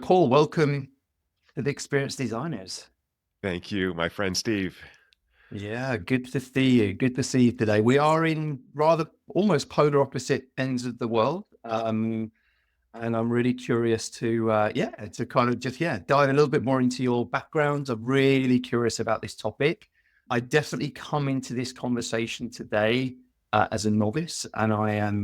Paul, welcome to the Experienced Designers. Thank you, my friend Steve. Yeah, good to see you. Good to see you today. We are in rather almost polar opposite ends of the world. And I'm really curious to, to kind of just, dive a little bit more into your background. I'm really curious about this topic. I definitely come into this conversation today as a novice, and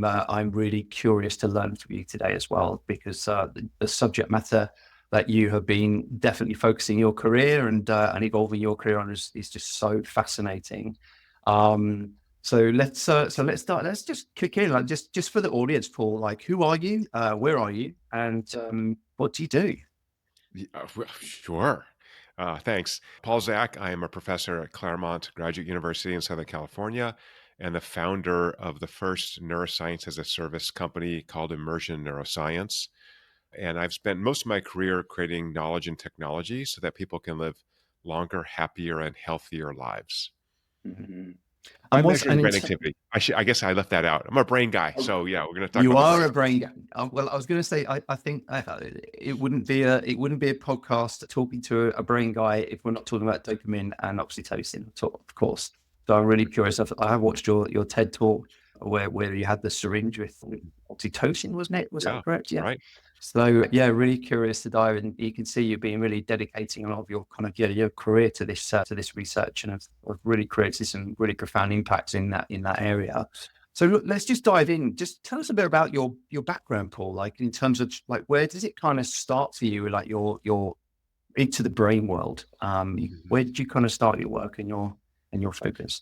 I'm really curious to learn from you today as well, because the subject matter that you have been definitely focusing your career and evolving your career on is just so fascinating. Um, so let's start. Let's just kick in, like just for the audience, Paul. Like, who are you? Where are you? And what do you do? Well, sure. Thanks. Paul Zach, I am a professor at Claremont Graduate University in Southern California and the founder of the first neuroscience as a service company called Immersion Neuroscience. And I've spent most of my career creating knowledge and technology so that people can live longer, happier, and healthier lives Mhm. by And what's measuring and in brain t- activity. I guess I left that out. I'm a brain guy. oh, So, yeah, we're going to talk you about the are brain. a brain guy. Well, I was going to say I think it wouldn't be a podcast talking to a brain guy if we're not talking about dopamine and oxytocin, of course. So I'm really curious. I have watched your TED talk where you had the syringe with oxytocin, wasn't it? Was that Yeah, correct? Yeah. right. So yeah, really curious to dive in. You can see you've been really dedicating a lot of your kind of your career to this research, and have really created some really profound impacts in that area. So look, let's just dive in. Just tell us a bit about your background, Paul. Like in terms of like where does it kind of start for you? Like your into the brain world. Where did you kind of start your work and your focus?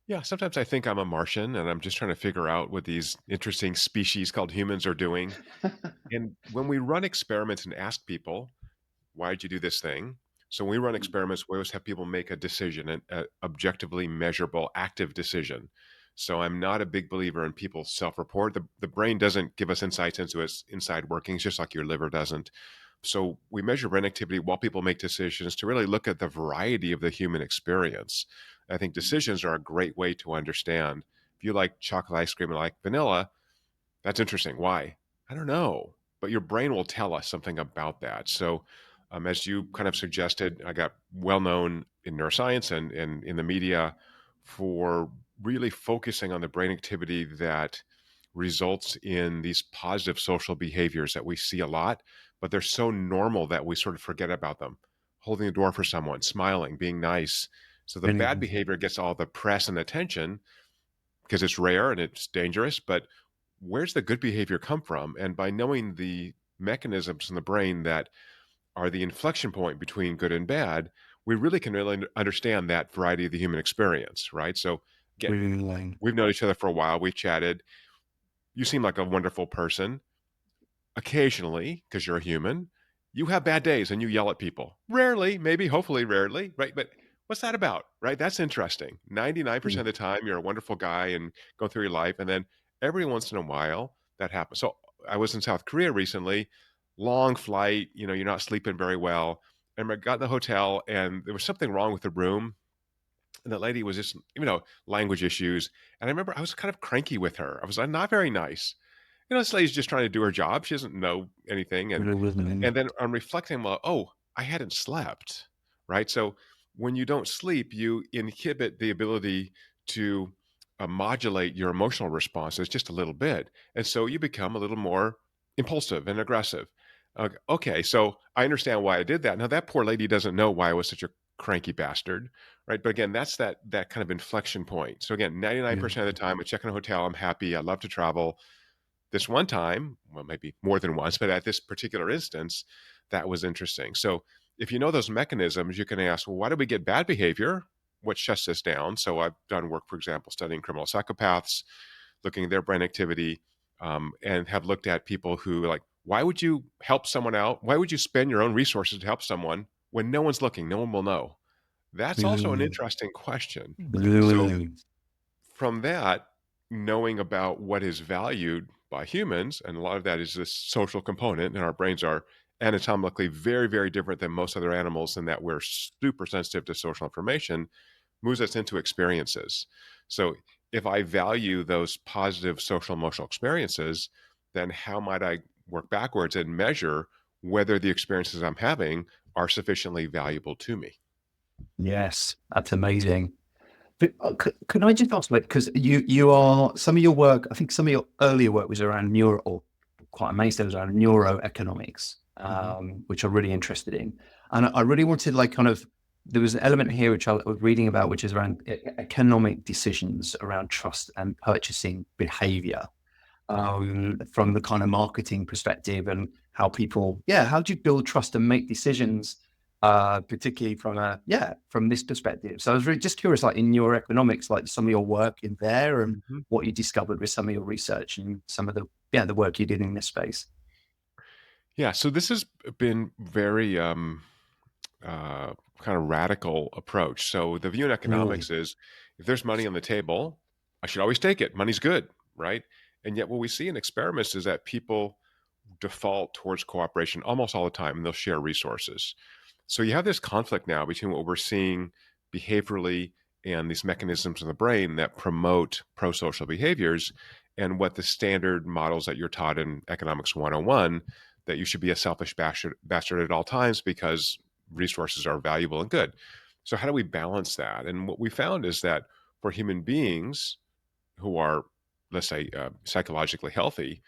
Yeah, sometimes I think I'm a Martian and I'm just trying to figure out what these interesting species called humans are doing. And when we run experiments and ask people, why did you do this thing? So when we run experiments, we always have people make a decision, an objectively measurable, active decision. So I'm not a big believer in people self-report. The brain doesn't give us insights into its inside workings, just like your liver doesn't. So we measure brain activity while people make decisions to really look at the variety of the human experience. I think decisions are a great way to understand. If you like chocolate ice cream and like vanilla, that's interesting. Why? I don't know, but your brain will tell us something about that. So, as you kind of suggested, I got well known in neuroscience and in the media for really focusing on the brain activity that results in these positive social behaviors that we see a lot, but they're so normal that we sort of forget about them. Holding the door for someone, smiling, being nice. So the bad Brilliant. behavior gets all the press and attention because it's rare and it's dangerous, but where's the good behavior come from? And by knowing the mechanisms in the brain that are the inflection point between good and bad, we really can really understand that variety of the human experience, right? So again, Brilliant. we've known each other for a while. We've chatted. You seem like a wonderful person. Occasionally, because you're a human, you have bad days and you yell at people. Rarely, maybe, hopefully, rarely, right? But what's that about, right? That's interesting. 99% of the time, you're a wonderful guy and go through your life. And then every once in a while, that happens. So I was in South Korea recently, long flight, you're not sleeping very well. And I got in the hotel and there was something wrong with the room. And that lady was just, language issues. And I remember I was kind of cranky with her. I was not very nice. This lady's just trying to do her job. She doesn't know anything. And Brilliant. and then I'm reflecting, well, oh, I hadn't slept, right? So when you don't sleep, you inhibit the ability to modulate your emotional responses just a little bit. And so you become a little more impulsive and aggressive. Okay, so I understand why I did that. Now that poor lady doesn't know why I was such a cranky bastard, right? But again, that's that kind of inflection point. So again, Yeah. 99% of the time I check in a hotel, I'm happy, I love to travel. This one time, well, maybe more than once, but at this particular instance, that was interesting. So if you know those mechanisms, you can ask, well, why do we get bad behavior? What shuts us down? So I've done work, for example, studying criminal psychopaths, looking at their brain activity, and have looked at people who like, why would you help someone out? Why would you spend your own resources to help someone when no one's looking? No one will know. That's also an Brilliant. interesting question. So Brilliant. from that, knowing about what is valued by humans, and a lot of that is this social component, and our brains are anatomically very, very different than most other animals in that we're super sensitive to social information, moves us into experiences. So if I value those positive social emotional experiences, then how might I work backwards and measure whether the experiences I'm having are sufficiently valuable to me. Yes, that's amazing. But, can I just ask, like, because you are some of your work, I think some of your earlier work was around neuro, or quite amazing, it was around neuroeconomics, Mhm. which I'm really interested in, and I really wanted, like, kind of, there was an element here which I was reading about, which is around economic decisions around trust and purchasing behavior, from the kind of marketing perspective, and how people, yeah, how do you build trust and make decisions, particularly from from this perspective. So I was really just curious, like in your economics, like some of your work in there, and Mhm. what you discovered with some of your research and some of the work you did in this space. Yeah, so this has been very uh, kind of radical approach. So the view in Really? economics is if there's money on the table, I should always take it. Money's good, right? And yet, what we see in experiments is that people default towards cooperation almost all the time, and they'll share resources. So you have this conflict now between what we're seeing behaviorally and these mechanisms in the brain that promote pro-social behaviors and what the standard models that you're taught in economics 101, that you should be a selfish bastard at all times because resources are valuable and good. So how do we balance that? And what we found is that for human beings who are, let's say, psychologically healthy,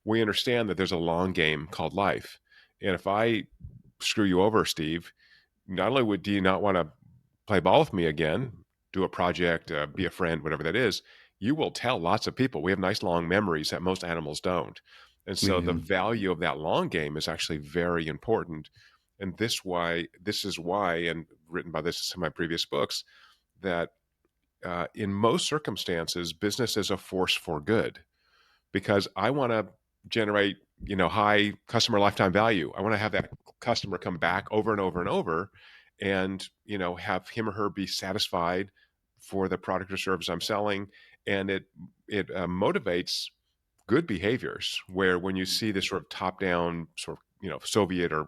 we understand that there's a long game called life. And if I screw you over, Steve, not only do you not want to play ball with me again, do a project, be a friend, whatever that is, you will tell lots of people. We have nice long memories that most animals don't. And so the Mm, value of that long game is actually very important. And this is why, and written by this in some of my previous books, that in most circumstances, business is a force for good because I want to generate, high customer lifetime value. I want to have that customer come back over and over and over and, have him or her be satisfied for the product or service I'm selling. And it motivates good behaviors where when you see this sort of top down sort of, Soviet or,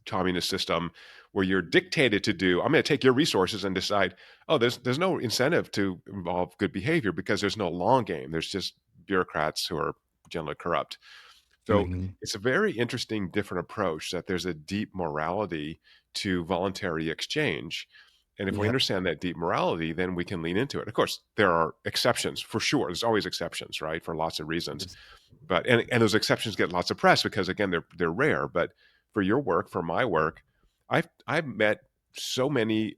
communist system where you're dictated to do, I'm going to take your resources and decide, oh, there's no incentive to involve good behavior because there's no long game. There's just bureaucrats who are generally corrupt. So mm, it's a very interesting, different approach that there's a deep morality to voluntary exchange. And if we yeah. understand that deep morality, then we can lean into it. Of course, there are exceptions for sure. There's always exceptions, right? For lots of reasons. Yes. But and those exceptions get lots of press because again, they're rare. But for your work, for my work, I've met so many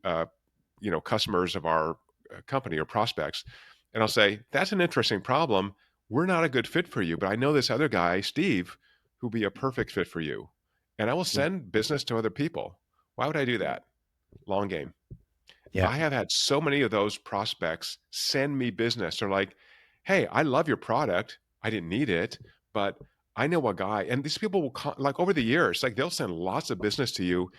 customers of our company or prospects, and I'll say that's an interesting problem. We're not a good fit for you, but I know this other guy, Steve, who'll be a perfect fit for you, and I will Mm, send business to other people. Why would I do that? Long game. yeah. I have had so many of those prospects send me business. They're like, "Hey, I love your product. I didn't need it, but I know a guy." And these people will like over the years, like they'll send lots of business to you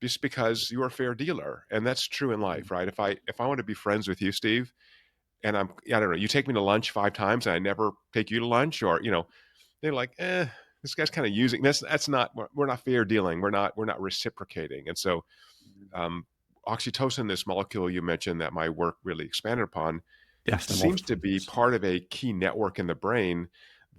just because you're a fair dealer, and that's true in life, right? If I want to be friends with you, Steve, and I don't know, you take me to lunch 5 times, and I never take you to lunch, or they're like, this guy's kind of using that's not we're not fair dealing. We're not reciprocating, and so um, oxytocin, this molecule you mentioned that my work really expanded upon, Yes, I'm seems off. to be part of a key network in the brain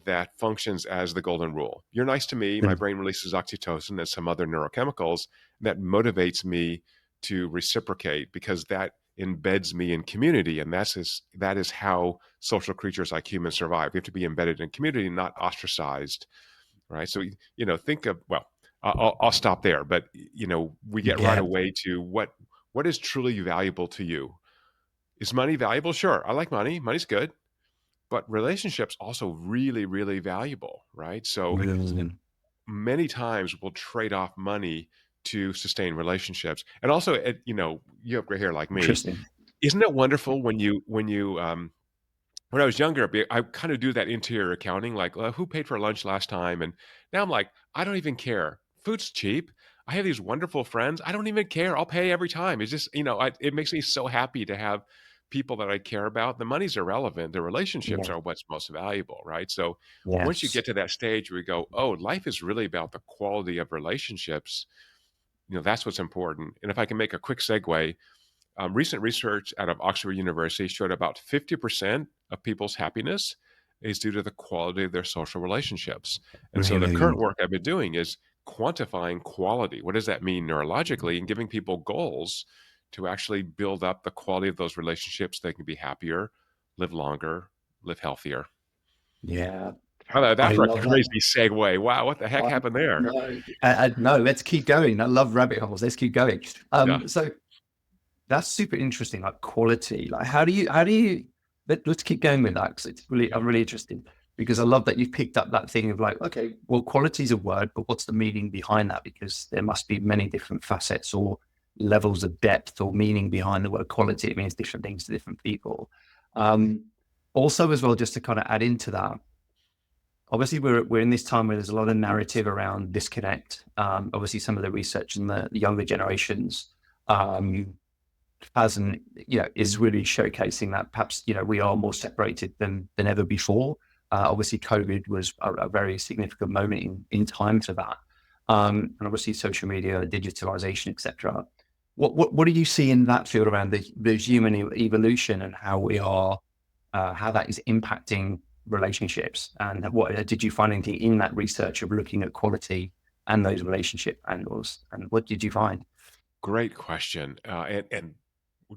that functions as the golden rule. You're nice to me, my Mm, brain releases oxytocin and some other neurochemicals that motivates me to reciprocate because that embeds me in community. And that is how social creatures like humans survive. We have to be embedded in community, not ostracized, right? So, think of, well, I'll stop there, but we get right yeah. away to what is truly valuable to you. Is money valuable? Sure. I like money. Money's good, but relationships also really, really valuable, right? So Mm, many times we'll trade off money to sustain relationships. And also, you have gray hair like me. interesting. Isn't it wonderful when I was younger, I kind of do that interior accounting, like, who paid for lunch last time? And now I'm like, I don't even care. Food's cheap. I have these wonderful friends. I don't even care. I'll pay every time. It's just, it makes me so happy to have people that I care about. The money's irrelevant. The relationships Yeah. are what's most valuable, right? So once you Yes. get to that stage where you go, oh, life is really about the quality of relationships, that's what's important. And if I can make a quick segue, recent research out of Oxford University showed about 50% of people's happiness is due to the quality of their social relationships. And so the current Really. work I've been doing is quantifying quality. What does that mean neurologically? And giving people goals to actually build up the quality of those relationships. They can be happier, live longer, live healthier. Yeah, How about that I for a love that. crazy segue? Wow, what the heck I, happened there? no, no, let's keep going. I love rabbit holes. Let's keep going. Yeah. So that's super interesting. Like quality. Like let's keep going with that because Yeah. I'm really interested because I love that you picked up that thing of like, okay, well, quality is a word, but what's the meaning behind that? Because there must be many different facets or levels of depth or meaning behind the word quality. It means different things to different people. Um, Also, as well, just to kind of add into that, obviously we're in this time where there's a lot of narrative around disconnect. Obviously, some of the research in the younger generations um, hasn't, is really showcasing that perhaps we are more separated than ever before. Obviously, COVID was a very significant moment in time for that, and obviously social media, digitalization, etc. What do you see in that field around the human evolution and how we are how that is impacting relationships? And what did you find anything in that research of looking at quality and those relationship angles? And what did you find? Great question. And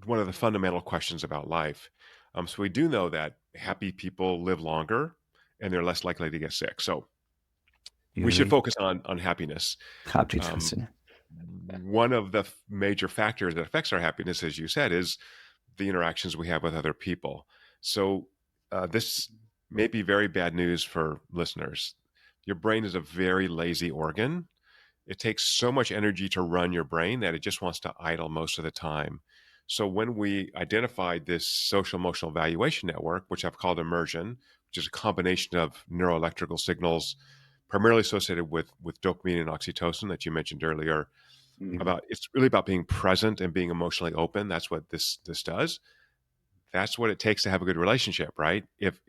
one of the fundamental questions about life. So we do know that happy people live longer and they're less likely to get sick. So we should Really focus on happiness. happy Um, fascinating. one of the major factors that affects our happiness, as you said, is the interactions we have with other people. So this may be very bad news for listeners. Your brain is a very lazy organ. It takes so much energy to run your brain that it just wants to idle most of the time. So when we identified this social emotional evaluation network, which I've called Immersion, which is a combination of neuroelectrical signals primarily associated with dopamine and oxytocin that you mentioned earlier, Mm, about it's really about being present and being emotionally open. That's what this does. That's what it takes to have a good relationship, right? If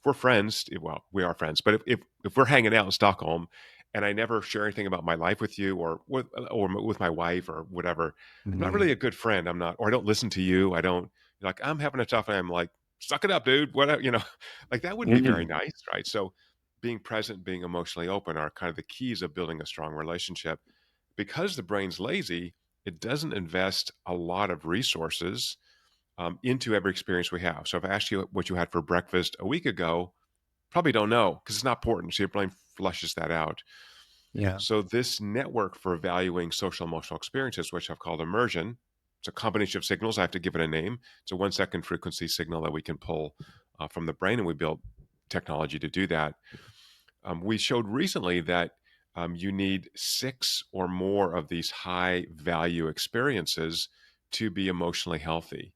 we're friends, well, we are friends, but if we're hanging out in Stockholm and I never share anything about my life with you or with my wife or whatever, I'm not really mm, a good friend. I'm not, or I don't listen to you. I don't like I'm having a tough. I'm like, suck it up, dude. What like that wouldn't be very mm, nice, right? So being present, being emotionally open are kind of the keys of building a strong relationship. Because the brain's lazy, it doesn't invest a lot of resources into every experience we have. So if I asked you what you had for breakfast a week ago, probably don't know because it's not important. So your brain flushes that out. yeah. So this network for evaluating social emotional experiences, which I've called immersion, it's a combination of signals. I have to give it a name. It's a 1 second frequency signal that we can pull from the brain, and we built technology to do that. We showed recently that you need 6 or more of these high value experiences to be emotionally healthy.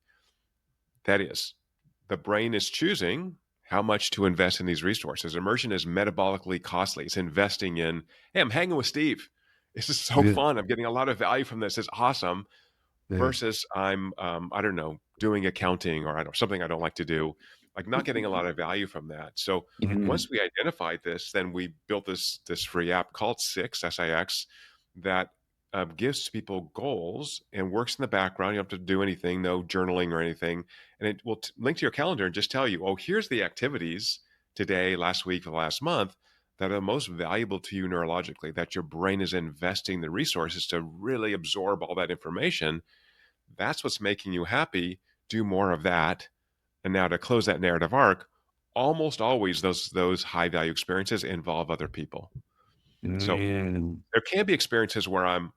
That is, the brain is choosing how much to invest in these resources. Immersion is metabolically costly. It's investing in, hey, I'm hanging with Steve. This is so Yeah, fun. I'm getting a lot of value from this. It's awesome. yeah. Versus I'm, I don't know, doing accounting or I don't something I don't like to do, like not getting a lot of value from that. So Mm, once we identified this, then we built this free app called Six that gives people goals and works in the background. You don't have to do anything, no journaling or anything, and it will link to your calendar and just tell you, oh, here's the activities today, last week, for the last month that are most valuable to you neurologically. That your brain is investing the resources to really absorb all that information. That's what's making you happy. Do more of that. And now to close that narrative arc, almost always those high value experiences involve other people. So mm, there can be experiences where I'm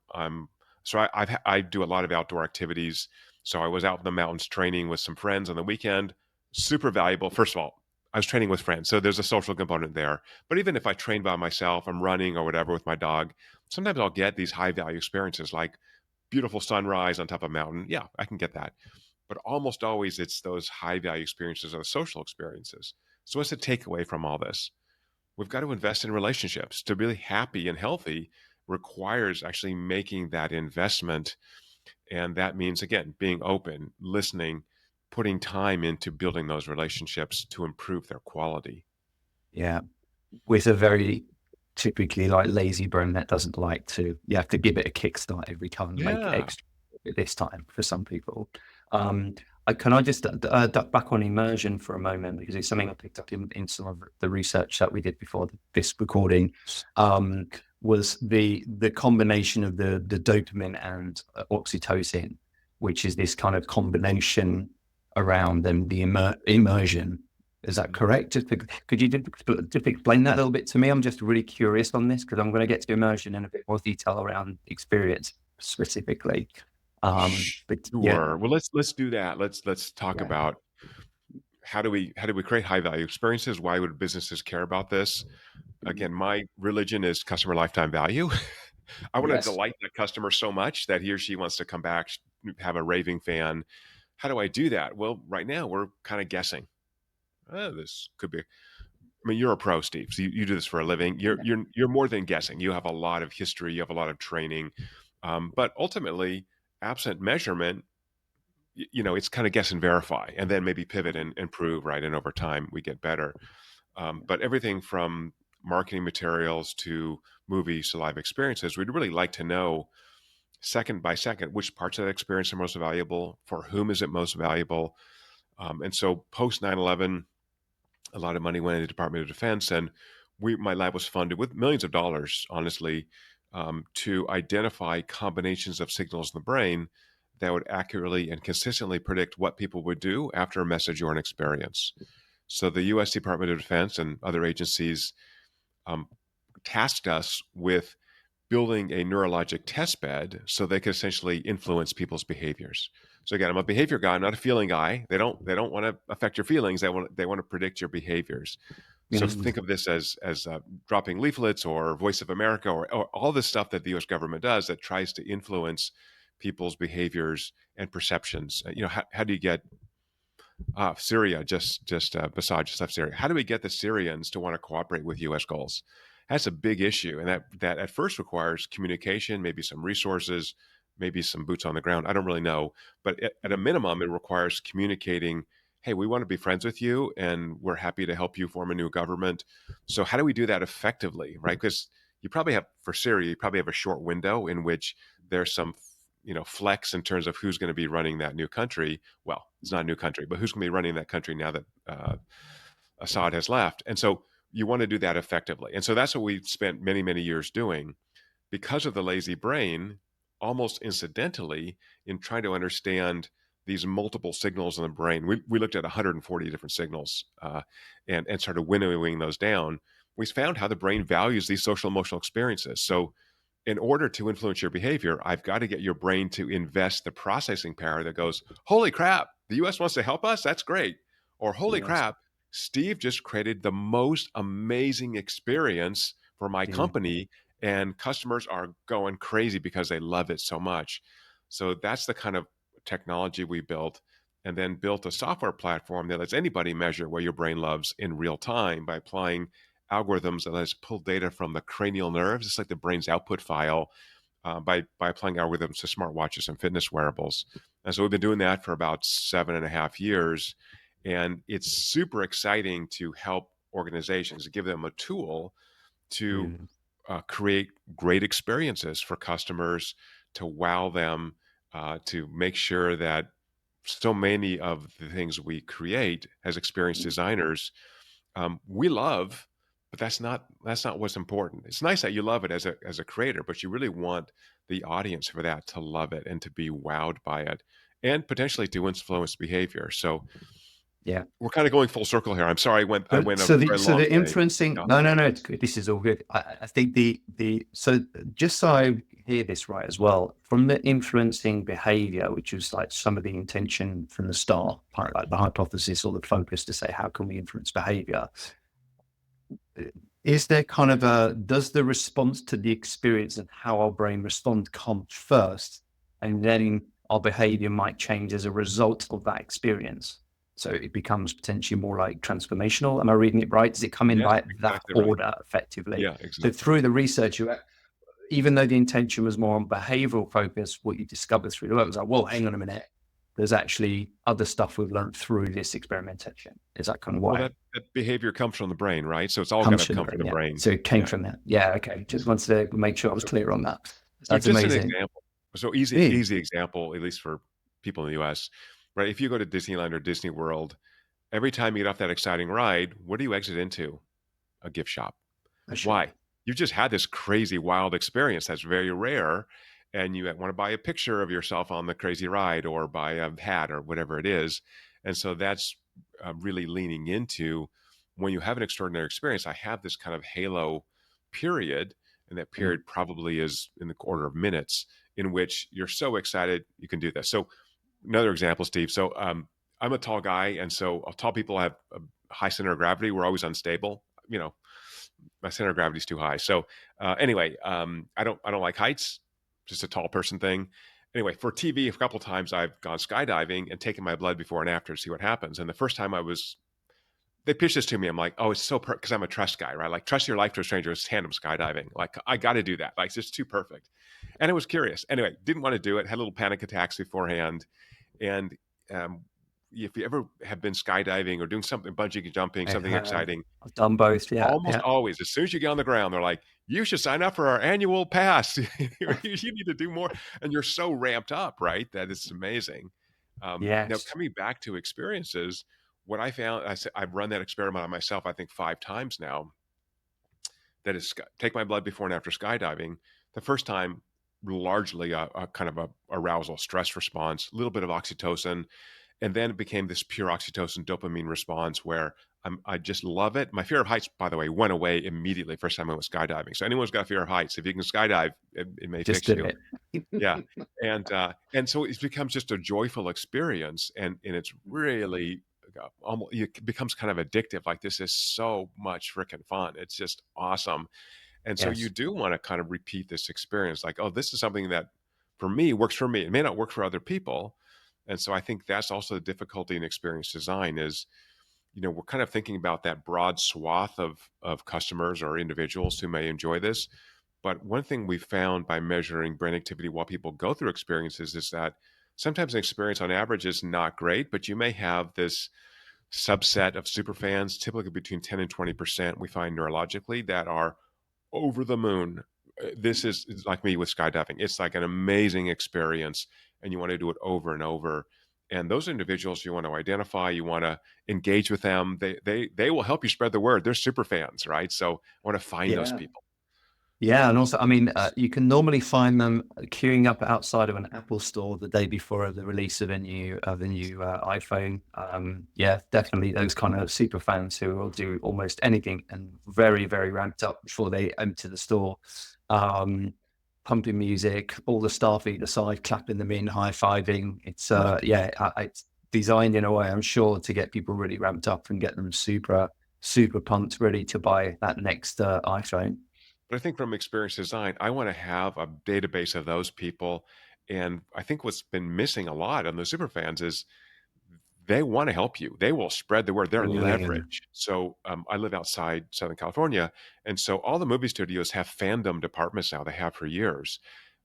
so I do a lot of outdoor activities. So I was out in the mountains training with some friends on the weekend. Super valuable. First of all, I was training with friends, so there's a social component there. But even if I train by myself, I'm running or whatever with my dog. Sometimes I'll get these high value experiences like beautiful sunrise on top of a mountain. Yeah, I can get that. But almost always it's those high value experiences or the social experiences. So what's the takeaway from all this? We've got to invest in relationships. To be really happy and healthy requires actually making that investment. And that means, again, being open, listening, putting time into building those relationships to improve their quality. yeah. With a very typically like lazy brain that doesn't like to, you have to give it a kickstart every time and make it Yeah. extra this time for some people. Um, can I just duck back on immersion for a moment because it's something I picked up in some of the research that we did before this recording. Um, was the combination of the dopamine and oxytocin, which is this kind of combination around the immersion. Is that Mhm. correct? Could you just explain that a little bit to me? I'm just really curious on this because I'm going to get to immersion in a bit more detail around experience specifically. But yeah, Sure. Well, let's do that. Let's talk yeah, about how do we create high value experiences? Why would businesses care about this? Again, my religion is customer lifetime value. I want to yes, delight the customer so much that he or she wants to come back, have a raving fan. How do I do that? Well, right now we're kind of guessing. Oh, this could be. I mean, you're a pro, Steve. So you do this for a living. yeah, You're more than guessing. You have a lot of history. You have a lot of training. But ultimately, absent measurement, it's kind of guess and verify, and then maybe pivot and improve. Right, and over time we get better. But everything from marketing materials to movies to live experiences, we'd really like to know second by second which parts of that experience are most valuable, for whom is it most valuable. And so post 9/11, a lot of money went into the Department of Defense, and my lab was funded with millions of dollars, honestly, to identify combinations of signals in the brain that would accurately and consistently predict what people would do after a message or an experience. So the U.S. Department of Defense and other agencies um, tasked us with building a neurologic test bed so they could essentially influence people's behaviors. So again, I'm a behavior guy, I'm not a feeling guy. They don't want to affect your feelings. They want to predict your behaviors. So mm, think of this as dropping leaflets or Voice of America or all this stuff that the U.S. government does that tries to influence people's behaviors and perceptions. How do you get Syria, just beside just left Syria. How do we get the Syrians to want to cooperate with U.S. goals? That's a big issue, and that at first requires communication, maybe some resources, maybe some boots on the ground. I don't really know, but at a minimum, it requires communicating. Hey, we want to be friends with you, and we're happy to help you form a new government. So, how do we do that effectively, right? Because you probably have for Syria, you probably have a short window in which there's some flex in terms of who's going to be running that new country. Well, it's not a new country, but who's going to be running that country now that Assad has left? And so you want to do that effectively. And so that's what we've spent many, many years doing because of the lazy brain, almost incidentally, in trying to understand these multiple signals in the brain. We looked at 140 different signals and started winnowing those down. We found how the brain values these social emotional experiences. So in order to influence your behavior, I've got to get your brain to invest the processing power that goes, holy crap, the US wants to help us. That's great. Or holy yes, crap, Steve just created the most amazing experience for my mm, company, and customers are going crazy because they love it so much. So that's the kind of technology we built, and then built a software platform that lets anybody measure what your brain loves in real time by applying algorithms that lets pull data from the cranial nerves. It's like the brain's output file by applying algorithms to smartwatches and fitness wearables. And so we've been doing that for about 7.5 years. And it's super exciting to help organizations, give them a tool to mm, create great experiences for customers, to wow them, to make sure that so many of the things we create as experienced designers we love, but that's not what's important. It's nice that you love it as a creator, but you really want the audience for that to love it and to be wowed by it, and potentially to influence behavior. So yeah. we're kind of going full circle here. I'm sorry, I But went a so the very long way. influencing, Yeah, no, no, no, it's good. This is all good. I think so just so I hear this right as well, from the influencing behavior, which was like some of the intention from the start, part like the hypothesis or the focus to say how can we influence behavior, is there kind of does the response to the experience and how our brain respond come first, and then our behavior might change as a result of that experience? So it becomes potentially more like transformational. Am I reading it right? Does it come in yes, like that exactly right. order effectively? Yeah, So exactly. through the research, even though the intention was more on behavioral focus, what you discovered through the work was like, well, hang on a minute. There's actually other stuff we've learned through this experimentation. Is that kind of Well, why? that behavior comes from the brain, right? So it's all got Comes to from the come from brain, the yeah. brain. So it came Yeah. from that. Yeah, okay. Just wanted to make sure I was clear on that. So That's just an amazing. example. So easy, Yeah, easy example, at least for people in the US, right? If you go to Disneyland or Disney World, every time you get off that exciting ride, what do you exit into? A gift shop. for sure. Why? you've just had this crazy wild experience that's very rare, and you want to buy a picture of yourself on the crazy ride or buy a hat or whatever it is. And so that's really leaning into when you have an extraordinary experience. I have this kind of halo period, and that Mm, period probably is in the order of minutes in which you're so excited you can do this. So another example, Steve. So I'm a tall guy, and so tall people have a high center of gravity. We're always unstable. My center of gravity is too high. So anyway, I don't like heights. Just a tall person thing. Anyway, for TV, a couple times I've gone skydiving and taken my blood before and after to see what happens. And the first time they pitched this to me. I'm like, oh, it's so because I'm a trust guy, right? Like trust your life to a stranger is tandem skydiving. Like I got to do that. Like it's just too perfect. And I was curious. Anyway, didn't want to do it. Had a little panic attacks beforehand. And um, if you ever have been skydiving or doing something, bungee jumping, I something have. exciting, I've done both. Yeah, almost yeah, always, as soon as you get on the ground, they're like, "You should sign up for our annual pass. You need to do more." And you're so ramped up, right? That it's amazing. Now yes, coming back to experiences, what I found, I've run that experiment on myself, I think 5 times now. That is, take my blood before and after skydiving. The first time, largely a kind of a arousal stress response, a little bit of oxytocin, and then it became this pure oxytocin dopamine response where I just love it. My fear of heights, by the way, went away immediately first time I went skydiving. So anyone's got a fear of heights, if you can skydive, it may just fix do you. it. Yeah, and so it becomes just a joyful experience, and it's really almost, it becomes kind of addictive. Like this is so much freaking fun. It's just awesome. And so you Yes, do want to kind of repeat this experience, like, oh, this is something that for me works for me. It may not work for other people. And so I think that's also the difficulty in experience design is, we're kind of thinking about that broad swath of customers or individuals who may enjoy this. But one thing we found by measuring brain activity while people go through experiences is that sometimes an experience on average is not great, but you may have this subset of super fans, typically between 10 and 20%, we find neurologically, that are over the moon. This is it's like me with skydiving. It's like an amazing experience, and you want to do it over and over. And those individuals you want to identify, you want to engage with them. They will help you spread the word. They're super fans, right? So I want to find those yeah. people. Yeah, and also, I mean, you can normally find them queuing up outside of an Apple store the day before the release of the new iPhone. Yeah, definitely those kind of super fans who will do almost anything and very, very ramped up before they enter the store. Um, Pumping music, all the staff either side clapping them in, high fiving. It's yeah, it's designed in a way, I'm sure, to get people really ramped up and get them super, super pumped, ready to buy that next iPhone. But I think from experience design, I want to have a database of those people. And I think what's been missing a lot on the super fans is they want to help you. They will spread the word. They're Mm. leverage. So I live outside Southern California, and so all the movie studios have fandom departments now. They have for years.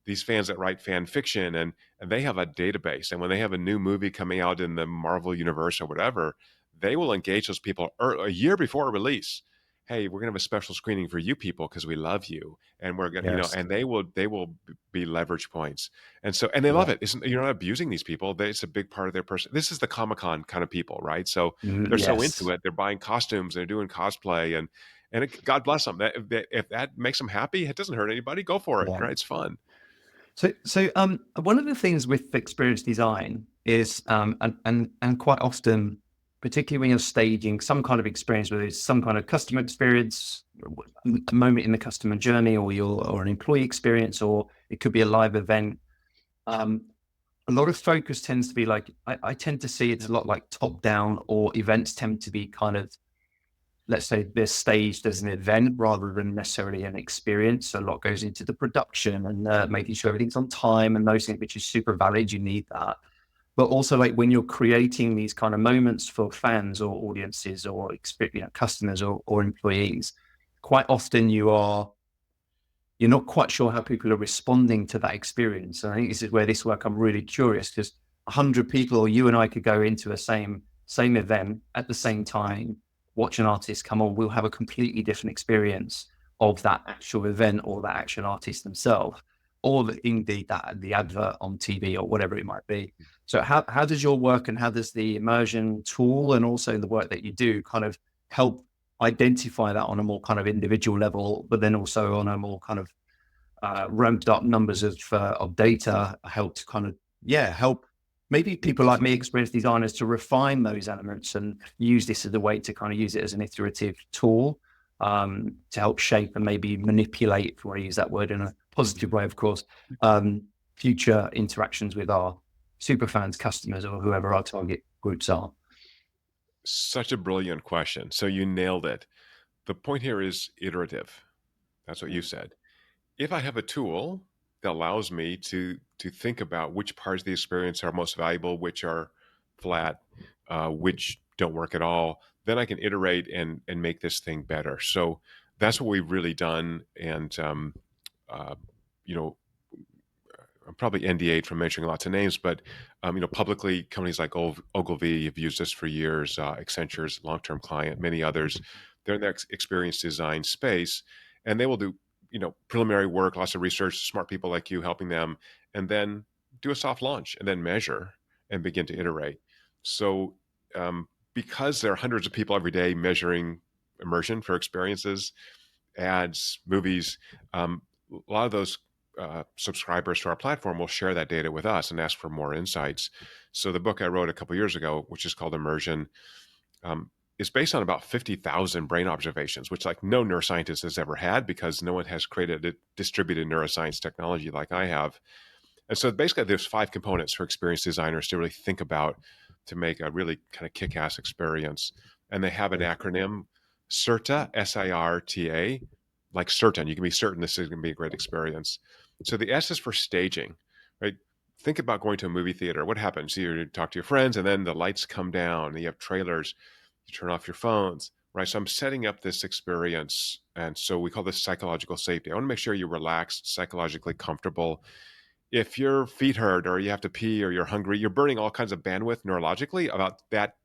These fans that write fan fiction, and they have a database. And when they have a new movie coming out in the Marvel universe or whatever, they will engage those people a year before release. Hey, we're gonna have a special screening for you people because we love you, and we're gonna, Yes. and they will be leverage points. And they love Yeah. it. You're not abusing these people. It's a big part of their person. This is the Comic Con kind of people, right? So they're so into Yes. it. They're buying costumes. They're doing cosplay, and God bless them. If that makes them happy, it doesn't hurt anybody. Go for it. Yeah. Right? It's fun. So, one of the things with experience design is, and quite often, particularly when you're staging some kind of experience, whether it's some kind of customer experience, a moment in the customer journey, or an employee experience, or it could be a live event. Um, a lot of focus tends to be like I tend to see it's a lot like top down, or events tend to be kind of, let's say, they're staged as an event rather than necessarily an experience. So a lot goes into the production and making sure everything's on time and those things, which is super valid. You need that. But also, like when you're creating these kind of moments for fans or audiences or customers or employees, quite often you're not quite sure how people are responding to that experience. And I think this is where this work, I'm really curious, because 100 people or you and I could go into a same event at the same time, watch an artist come on, we'll have a completely different experience of that actual event or that action artist themselves, or indeed that the advert on TV or whatever it might be. So how does your work and how does the immersion tool and also the work that you do kind of help identify that on a more kind of individual level, but then also on a more kind of ramped up numbers of data help to kind of, yeah, help maybe people like me, experienced designers, to refine those elements and use this as a way to kind of use it as an iterative tool to help shape and maybe manipulate, if you want to use that word in a positive way, of course, um, future interactions with our super fans, customers, or whoever our target groups are. Such a brilliant question. So you nailed it. The point here is iterative. That's what you said. If I have a tool that allows me to think about which parts of the experience are most valuable, which are flat, which don't work at all, then I can iterate and make this thing better. So that's what we've really done. And uh, you know, I'm probably NDA'd from mentioning lots of names, but publicly, companies like Ogilvy have used this for years. Accenture's long-term client, many others. They're in the experience design space, and they will do preliminary work, lots of research, smart people like you helping them, and then do a soft launch, and then measure and begin to iterate. So, because there are hundreds of people every day measuring immersion for experiences, ads, movies, a lot of those subscribers to our platform will share that data with us and ask for more insights. So the book I wrote a couple years ago, which is called Immersion, um, is based on about 50,000 brain observations, which like no neuroscientist has ever had because no one has created a distributed neuroscience technology like I have. And so basically there's 5 components for experienced designers to really think about to make a really kind of kick-ass experience. And they have an acronym, CERTA, SIRTA, like certain. You can be certain this is going to be a great experience. So the S is for staging, right? Think about going to a movie theater. What happens? You talk to your friends and then the lights come down and you have trailers. You turn off your phones, right? So I'm setting up this experience. And so we call this psychological safety. I want to make sure you're relaxed, psychologically comfortable. If your feet hurt or you have to pee or you're hungry, you're burning all kinds of bandwidth neurologically about that,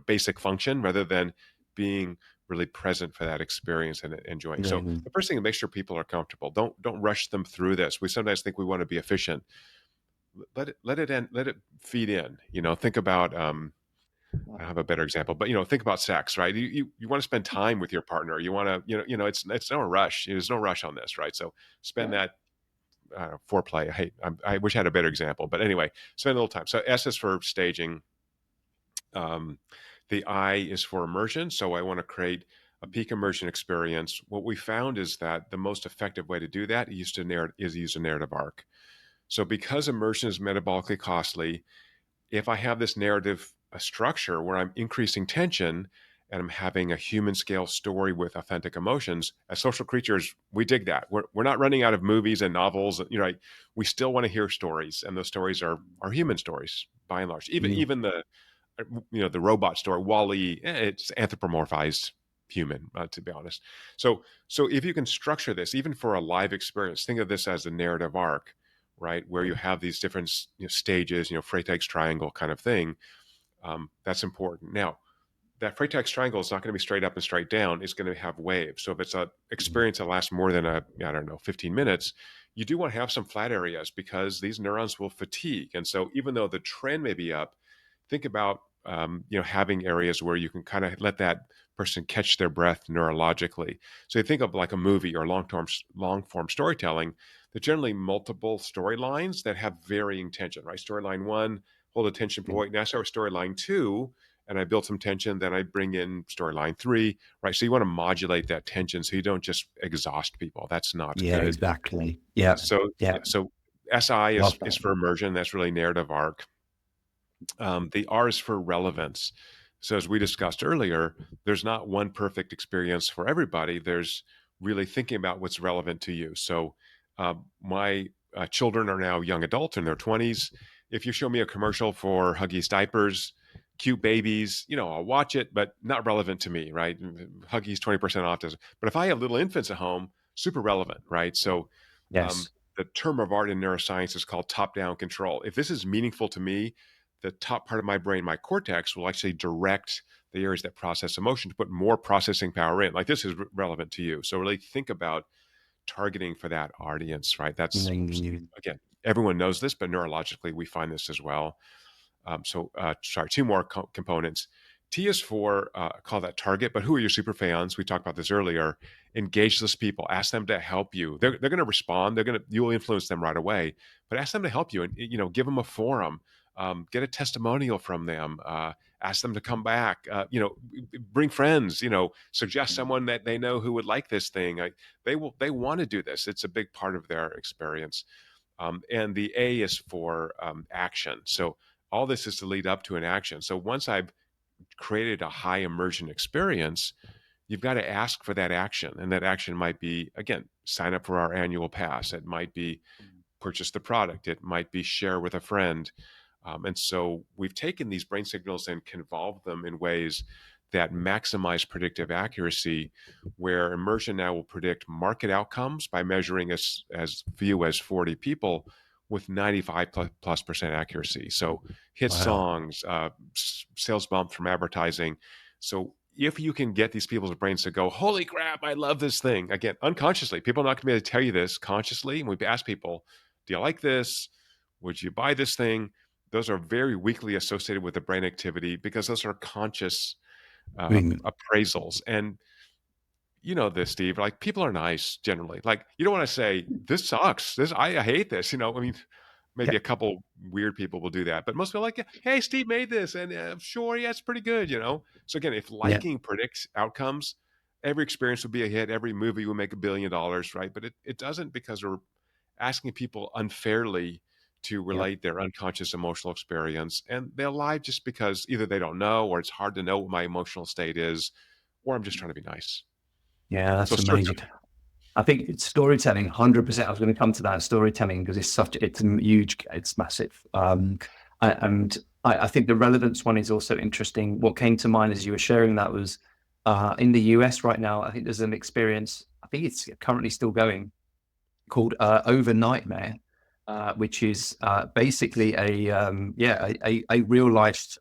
basic function rather than being really present for that experience and enjoying. Yeah. So the first thing is make sure people are comfortable. Don't rush them through this. We sometimes think we want to be efficient. Let it feed in. Think about I have a better example, but think about sex, right? You want to spend time with your partner. You want to, it's no rush. There's no rush on this, right? So spend that foreplay. I wish I had a better example, but anyway, spend a little time. So S is for staging. Um, the I is for immersion. So I want to create a peak immersion experience. What we found is that the most effective way to do that is use a narrative arc. So because immersion is metabolically costly, if I have this narrative structure where I'm increasing tension and I'm having a human scale story with authentic emotions, as social creatures, we dig that. We're not running out of movies and novels. We still want to hear stories, and those stories are human stories by and large. Even Mm. even the robot story, Wally, it's anthropomorphized human, to be honest. So if you can structure this, even for a live experience, think of this as a narrative arc, right, where you have these different stages, Freytag's triangle kind of thing. That's important. Now, that Freytag's triangle is not going to be straight up and straight down. It's going to have waves. So if it's an experience that lasts more than I don't know, 15 minutes, you do want to have some flat areas because these neurons will fatigue. And so even though the trend may be up, think about having areas where you can kind of let that person catch their breath neurologically. So you think of like a movie or long form storytelling. There's generally multiple storylines that have varying tension, right? Storyline 1, hold attention point. Now I start with storyline 2, and I build some tension. Then I bring in storyline 3, right? So you want to modulate that tension so you don't just exhaust people. That's not Yeah, good. exactly. Yeah, So yeah, yeah, so SI love is that. for immersion. That's really narrative arc. The R is for relevance. So, as we discussed earlier, there's not one perfect experience for everybody. There's really thinking about what's relevant to you. So, my children are now young adults in their 20s. If you show me a commercial for Huggies diapers, cute babies, I'll watch it, but not relevant to me, right? Huggies 20% off. But if I have little infants at home, super relevant, right? So, Yes. the term of art in neuroscience is called top down control. If this is meaningful to me, the top part of my brain, my cortex, will actually direct the areas that process emotion to put more processing power in. Like this is relevant to you. So really think about targeting for that audience, right? That's Mm. again, everyone knows this, but neurologically we find this as well. Sorry, 2 more components. T is for call that target, but who are your super fans? We talked about this earlier. Engage those people. Ask them to help you. They're going to respond. You'll influence them right away, but ask them to help you and give them a forum. Get a testimonial from them. Ask them to come back. Bring friends. Suggest Mm. someone that they know who would like this thing. They want to do this. It's a big part of their experience. And the A is for action. So all this is to lead up to an action. So once I've created a high immersion experience, you've got to ask for that action. And that action might be, again, sign up for our annual pass. It might be purchase the product. It might be share with a friend. And so we've taken these brain signals and convolved them in ways that maximize predictive accuracy, where immersion now will predict market outcomes by measuring as few as 40 people with 95+% accuracy. So hit Wow. songs, sales bump from advertising. So if you can get these people's brains to go, holy crap, I love this thing. Again, unconsciously, people are not going to be able to tell you this consciously. And we've asked people, do you like this? Would you buy this thing? Those are very weakly associated with the brain activity because those are conscious I mean, appraisals. And you know this, Steve. Like people are nice generally. Like you don't want to say this sucks. I hate this. I mean, yeah, maybe a couple weird people will do that, but most people are like, hey, Steve made this, and sure, yeah, it's pretty good. So again, if yeah, liking predicts outcomes, every experience would be a hit. Every movie will make $1 billion, right? But it doesn't because we're asking people unfairly to yeah, relate their unconscious emotional experience, and they'll lie just because either they don't know or it's hard to know what my emotional state is, or I'm just trying to be nice. yeah. So That's amazing. storytelling. I think it's storytelling, 100%. I was going to come to that storytelling because it's huge, it's massive. And I think the relevance one is also interesting. What came to mind as you were sharing that was in the US right now, I think there's an experience, I think it's currently still going, called Overnightmare, which is basically a real life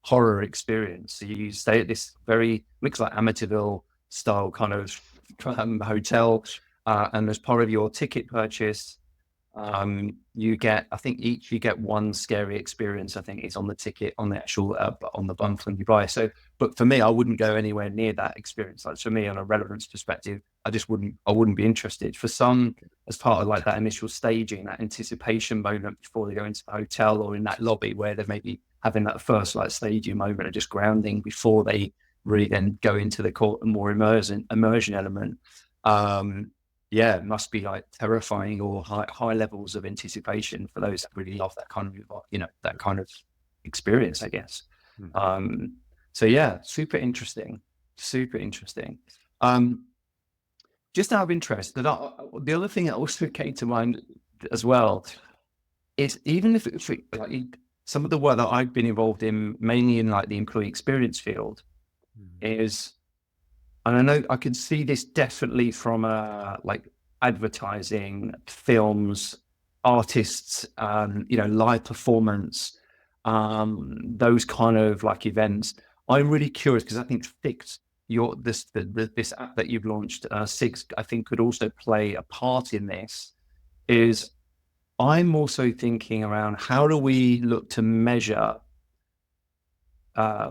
horror experience. So you stay at this very looks like Amityville style kind of hotel, and as part of your ticket purchase, you get, I think each you get one scary experience. I think it's on the ticket, on the actual on the bump when you buy. So, but for me, I wouldn't go anywhere near that experience. Like for me, on a relevance perspective, I wouldn't be interested. For some, as part of like that initial staging, that anticipation moment before they go into the hotel or in that lobby where they may be having that first like staging moment of just grounding before they really then go into the more immersion element. Um, yeah, it must be like terrifying or high levels of anticipation for those that really love that kind of, that kind of experience, I guess. Mhm. Um, so yeah, super interesting, super interesting. Um, just out of interest, the other thing that also came to mind as well is even if like some of the work that I've been involved in, mainly in like the employee experience field, Mhm. is, and I know I can see this definitely from like advertising, films, artists, live performance, those kind of like events. I'm really curious because I think Fix, this app that you've launched, Six, I think could also play a part in this. Is I'm also thinking around how do we look to measure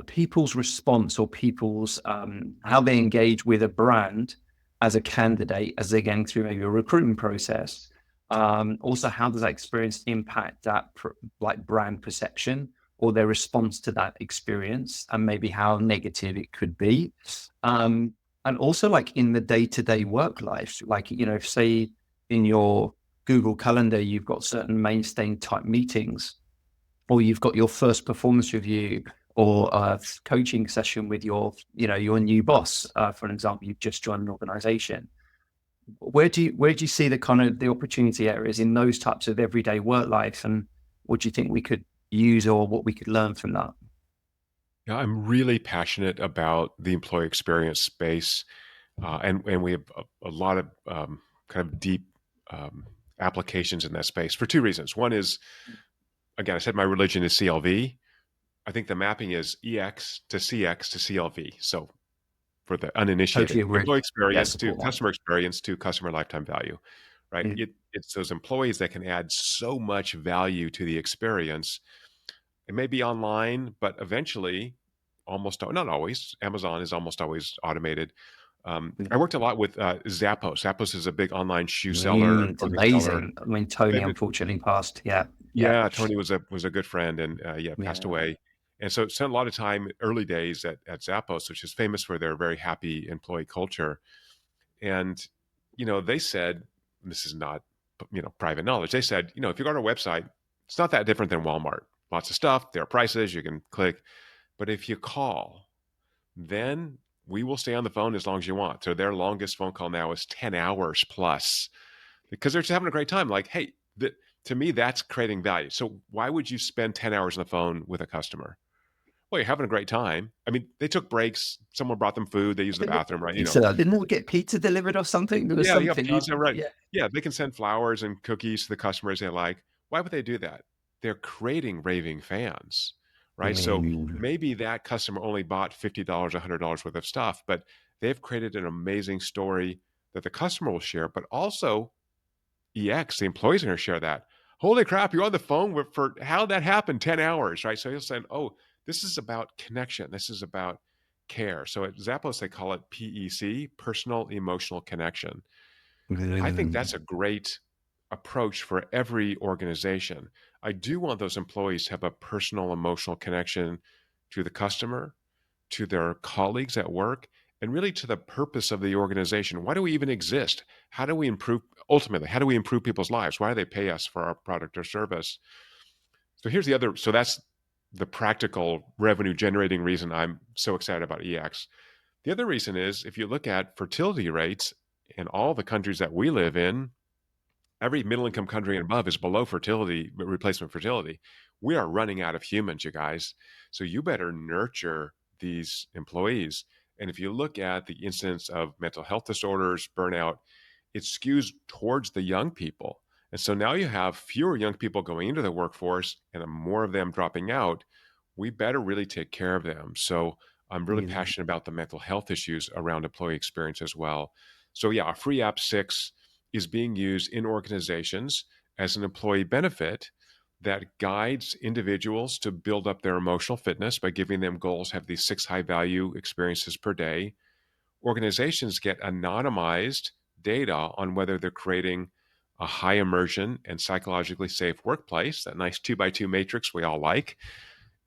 people's response or people's how they engage with a brand as a candidate as they're going through maybe a recruitment process. Also, how does that experience impact that like brand perception or their response to that experience, and maybe how negative it could be. And also, like in the day-to-day work life, like if say in your Google Calendar you've got certain mainstay type meetings, or you've got your first performance review or a coaching session with your new boss, for an example, you've just joined an organization. Where do you see the kind of the opportunity areas in those types of everyday work life, and what do you think we could use or what we could learn from that? Yeah, I'm really passionate about the employee experience space, and we have a lot of kind of deep um, applications in that space for two reasons. One is, again, I said my religion is CLV. I think the mapping is EX to CX to CLV. So for the Totally uninitiated, agree. employee Yeah, experience to support that. customer experience to customer lifetime value, right? Mm, It's those employees that can add so much value to the experience. It may be online, but eventually almost not always. Amazon is almost always automated. Yeah. I worked a lot with Zappos. Zappos is a big online shoe seller It's or reseller. amazing. I mean, Tony They've unfortunately passed. Yeah. Yeah. Yeah, Tony was a good friend and, yeah, passed Yeah. away. And so spent a lot of time early days at Zappos, which is famous for their very happy employee culture. And, they said, this is not, private knowledge. They said, if you go to our website, it's not that different than Walmart. Lots of stuff, there are prices, you can click. But if you call, then we will stay on the phone as long as you want. So their longest phone call now is 10 hours plus because they're just having a great time. Like, hey, to me, that's creating value. So why would you spend 10 hours on the phone with a customer? Well, you're having a great time. I mean, they took breaks. Someone brought them food. They used the bathroom, right? Pizza. Didn't we get pizza delivered or something? There was Yeah, you got something. pizza, right? Yeah. Yeah, they can send flowers and cookies to the customers they like. Why would they do that? They're creating raving fans, right? So Mm. maybe that customer only bought $50, $100 worth of stuff, but they've created an amazing story that the customer will share, but also EX, the employees are going to share that. Holy crap, you're on the phone for how that happened, 10 hours, right? So he'll say, oh, this is about connection. This is about care. So at Zappos, they call it PEC, personal emotional connection. I think Mm. that's a great approach for every organization. I do want those employees to have a personal emotional connection to the customer, to their colleagues at work, and really to the purpose of the organization. Why do we even exist? How do we improve, ultimately, how do we improve people's lives? Why do they pay us for our product or service? So that's the practical revenue generating reason I'm so excited about EX. The other reason is if you look at fertility rates in all the countries that we live in, every middle income country and above is below fertility, replacement fertility. We are running out of humans, you guys. So you better nurture these employees. And if you look at the incidence of mental health disorders, burnout, it skews towards the young people. And so now you have fewer young people going into the workforce and more of them dropping out. We better really take care of them. So I'm really Mm. passionate about the mental health issues around employee experience as well. So yeah, our free app 6 is being used in organizations as an employee benefit that guides individuals to build up their emotional fitness by giving them goals, have these 6 high value experiences per day. Organizations get anonymized data on whether they're creating a high immersion and psychologically safe workplace, that nice 2 by 2 matrix we all like.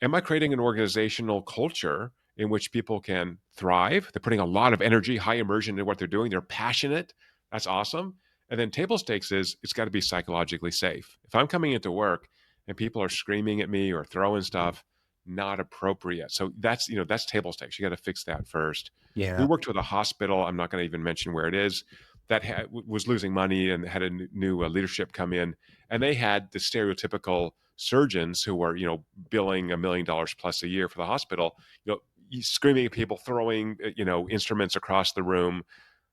Am I creating an organizational culture in which people can thrive? They're putting a lot of energy, high immersion in what they're doing. They're passionate. That's awesome. And then table stakes is it's got to be psychologically safe. If I'm coming into work and people are screaming at me or throwing stuff, not appropriate. So that's table stakes. You got to fix that first. We Yeah. worked with a hospital. I'm not going to even mention where it is that was losing money and had a new leadership come in, and they had the stereotypical surgeons who were billing $1 million plus a year for the hospital, screaming at people, throwing instruments across the room.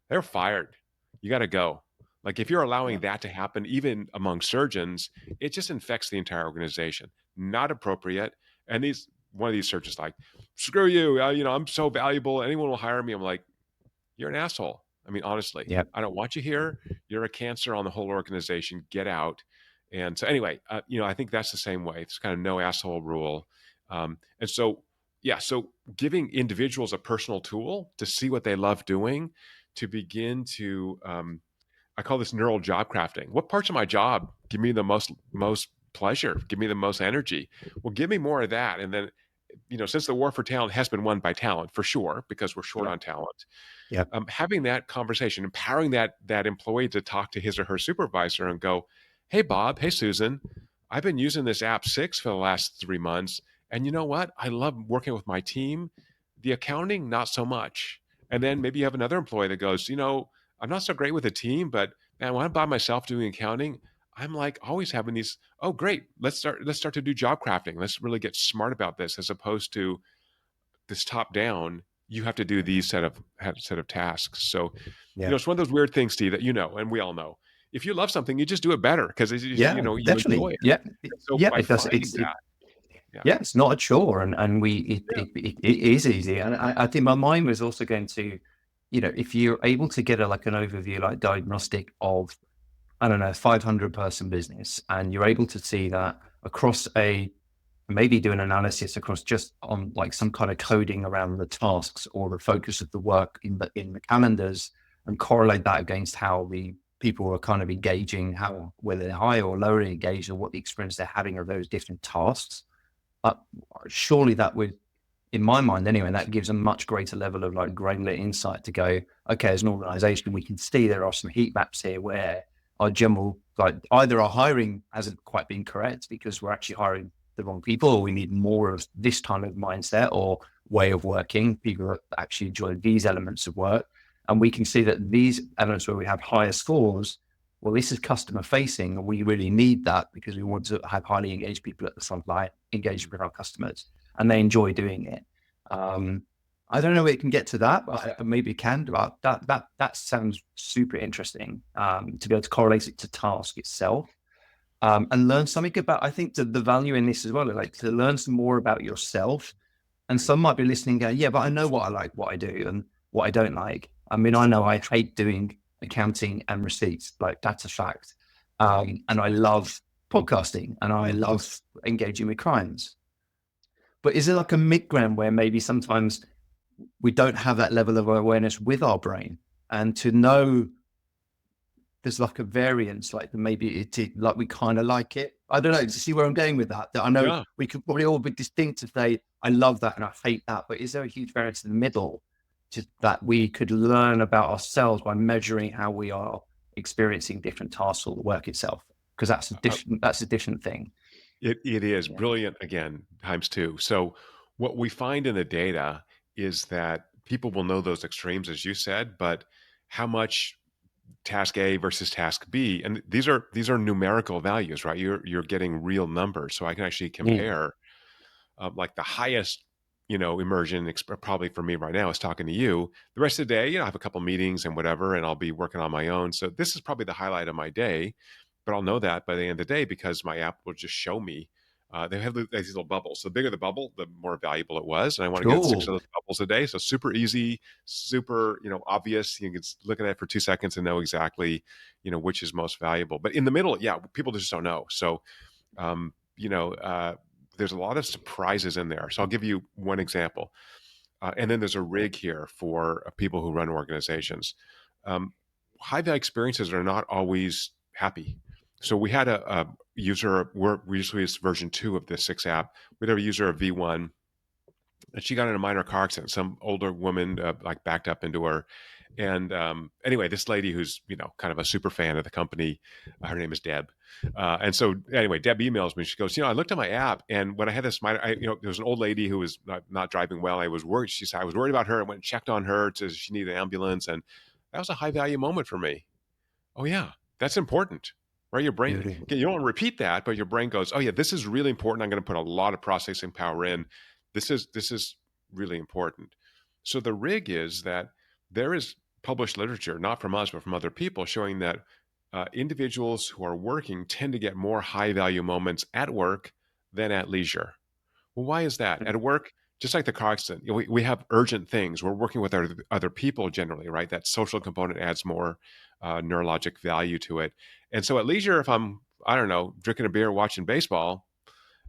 They're fired. You got to go. Like if you're allowing Yeah. that to happen, even among surgeons, it just infects the entire organization. Not appropriate. And one of these surgeons like, screw you. I'm so valuable. Anyone will hire me. I'm like, you're an asshole. I mean, honestly, Yeah. I don't want you here. You're a cancer on the whole organization. Get out. And so, anyway, I think that's the same way. It's kind of no asshole rule. And so, yeah, so giving individuals a personal tool to see what they love doing, to begin to, I call this neural job crafting. What parts of my job give me the most pleasure? Give me the most energy? Well, give me more of that. And then, since the war for talent has been won by talent for sure, because we're short Yeah. on talent, Yeah. having that conversation, empowering that employee to talk to his or her supervisor and go, "Hey, Bob. Hey, Susan. I've been using this app 6 for the last 3 months, and you know what? I love working with my team. The accounting, not so much." And then maybe you have another employee that goes, "I'm not so great with a team, but man, when I'm by myself doing accounting, I'm like always having these. Oh, great! Let's start to do job crafting. Let's really get smart about this, as opposed to this top down. You have to do these set of tasks. So, Yeah. it's one of those weird things, Steve, that and we all know. If you love something, you just do it better because Yeah. you enjoy Definitely. it. Yeah. And so Yeah. by It does. finding that, yeah, Yeah, it's not a chore, and yeah, it is easy. And I think my mind was also going to, if you're able to get like an overview, like diagnostic of, I don't know, 500 person business, and you're able to see that across a maybe do an analysis across just on like some kind of coding around the tasks or the focus of the work in the calendars, and correlate that against how the people are kind of engaging, how whether they're high or lower engaged, or what the experience they're having of those different tasks. Uh, Surely that would, in my mind anyway, that gives a much greater level of like granular insight to go, okay, as an organization, we can see there are some heat maps here where our general, like either our hiring hasn't quite been correct because we're actually hiring the wrong people, or we need more of this kind of mindset or way of working. People that actually enjoy these elements of work. And we can see that these elements where we have higher scores, well, this is customer facing, and we really need that because we want to have highly engaged people at the front line, engaged with our customers, and they enjoy doing it. Um, I don't know if it can get to that, but maybe it can. But that sounds super interesting, to be able to correlate it to task itself, and learn something about. I think the value in this as well, like to learn some more about yourself. And some might be listening, and go, yeah, but I know what I like, what I do, and what I don't like. I mean, I know I hate doing accounting and receipts, like that's a fact. And I love podcasting, and I love engaging with clients. But is there like a mid ground where maybe sometimes we don't have that level of awareness with our brain, and to know there's like a variance, like maybe like we kind of like it. I don't know. To see where I'm going with that. That I know Yeah. we could probably all be distinct to say I love that and I hate that. But is there a huge variance in the middle, just that we could learn about ourselves by measuring how we are experiencing different tasks or the work itself? Because that's a different thing. It is Yeah. brilliant again, times 2. So what we find in the data is that people will know those extremes, as you said, but how much task A versus task B, and these are numerical values, right? You're getting real numbers, so I can actually Mm. compare like the highest, immersion probably for me right now is talking to you. The rest of the day, I have a couple meetings and whatever, and I'll be working on my own. So this is probably the highlight of my day, but I'll know that by the end of the day because my app will just show me. They have these little bubbles. So the bigger the bubble, the more valuable it was. And I want to get 6 Cool. of those bubbles a day. So super easy, super, obvious. You can look at it for 2 seconds and know exactly, which is most valuable. But in the middle, yeah, people just don't know. So um, you know, uh, there's a lot of surprises in there. So I'll give you one example. And then there's a rig here for people who run organizations. Um, High value experiences are not always happy. So we had a user, we usually use version 2 of this 6 app. We had a user of V1, and she got in a minor car accident. Some older woman like backed up into her. And anyway, this lady who's kind of a super fan of the company, her name is Deb. And so anyway, Deb emails me. She goes, I looked at my app, and when I had this minor, there was an old lady who was not driving well. I was worried. She said I was worried about her. I went and checked on her to she needed an ambulance, and that was a high value moment for me. Oh yeah, that's important, right? Your brain, Beauty. okay, you don't repeat that, but your brain goes, oh yeah, this is really important. I'm going to put a lot of processing power in. This is really important. So the rig is that there is published literature, not from us, but from other people, showing that individuals who are working tend to get more high value moments at work than at leisure. Well, why is that? At work, just like the car accident, we have urgent things. We're working with other people generally, right? That social component adds more neurologic value to it. And so at leisure, if I'm, I don't know, drinking a beer, watching baseball,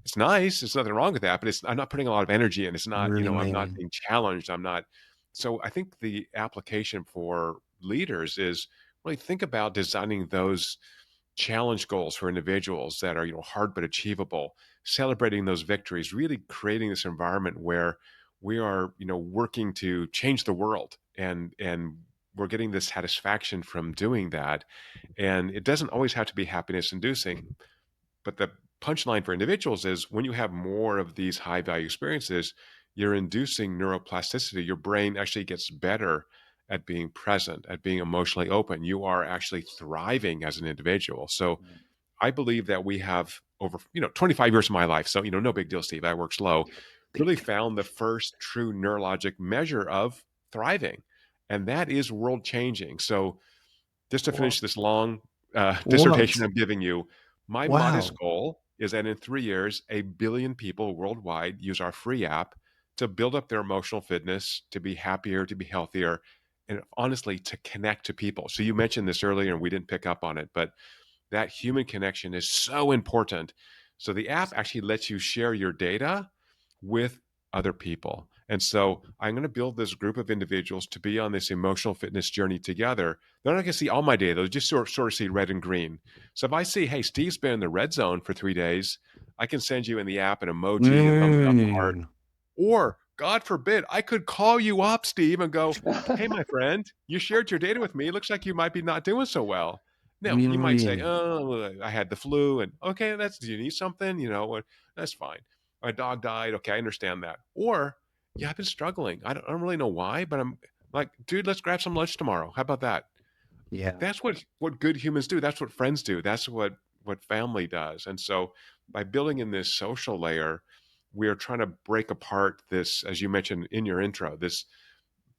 it's nice. There's nothing wrong with that, but I'm not putting a lot of energy in. It's not, Really I'm not amazing. being challenged. I'm not. So I think the application for leaders is really think about designing those challenge goals for individuals that are hard but achievable, celebrating those victories, really creating this environment where we are working to change the world, and we're getting this satisfaction from doing that. And it doesn't always have to be happiness inducing, but the punchline for individuals is when you have more of these high value experiences, you're inducing neuroplasticity. Your brain actually gets better at being present, at being emotionally open. You are actually thriving as an individual. So I believe that we have over 25 years of my life. So no big deal, Steve. I work slow. Really found the first true neurologic measure of thriving, and that is world changing. So just to finish What? this long dissertation What? I'm giving you, my modest Wow. goal is that in 3 years, 1 billion people worldwide use our free app to build up their emotional fitness, to be happier, to be healthier, and honestly, to connect to people. So you mentioned this earlier, and we didn't pick up on it, but that human connection is so important. So the app actually lets you share your data with other people. And so I'm going to build this group of individuals to be on this emotional fitness journey together. They're not going to see all my data. They'll just sort of see red and green. So if I see, hey, Steve's been in the red zone for 3 days, I can send you in the app an emoji, a thumbs up, heart. Mm. Or, God forbid, I could call you up, Steve, and go, hey, my friend, you shared your data with me. It looks like you might be not doing so well. Now, you might say, Really? oh, I had the flu. And okay, do you need something? That's fine. My dog died. Okay, I understand that. Or, yeah, I've been struggling. I don't really know why, but I'm like, dude, let's grab some lunch tomorrow. How about that? Yeah. That's what good humans do. That's what friends do. That's what family does. And so by building in this social layer, we are trying to break apart this, as you mentioned in your intro, this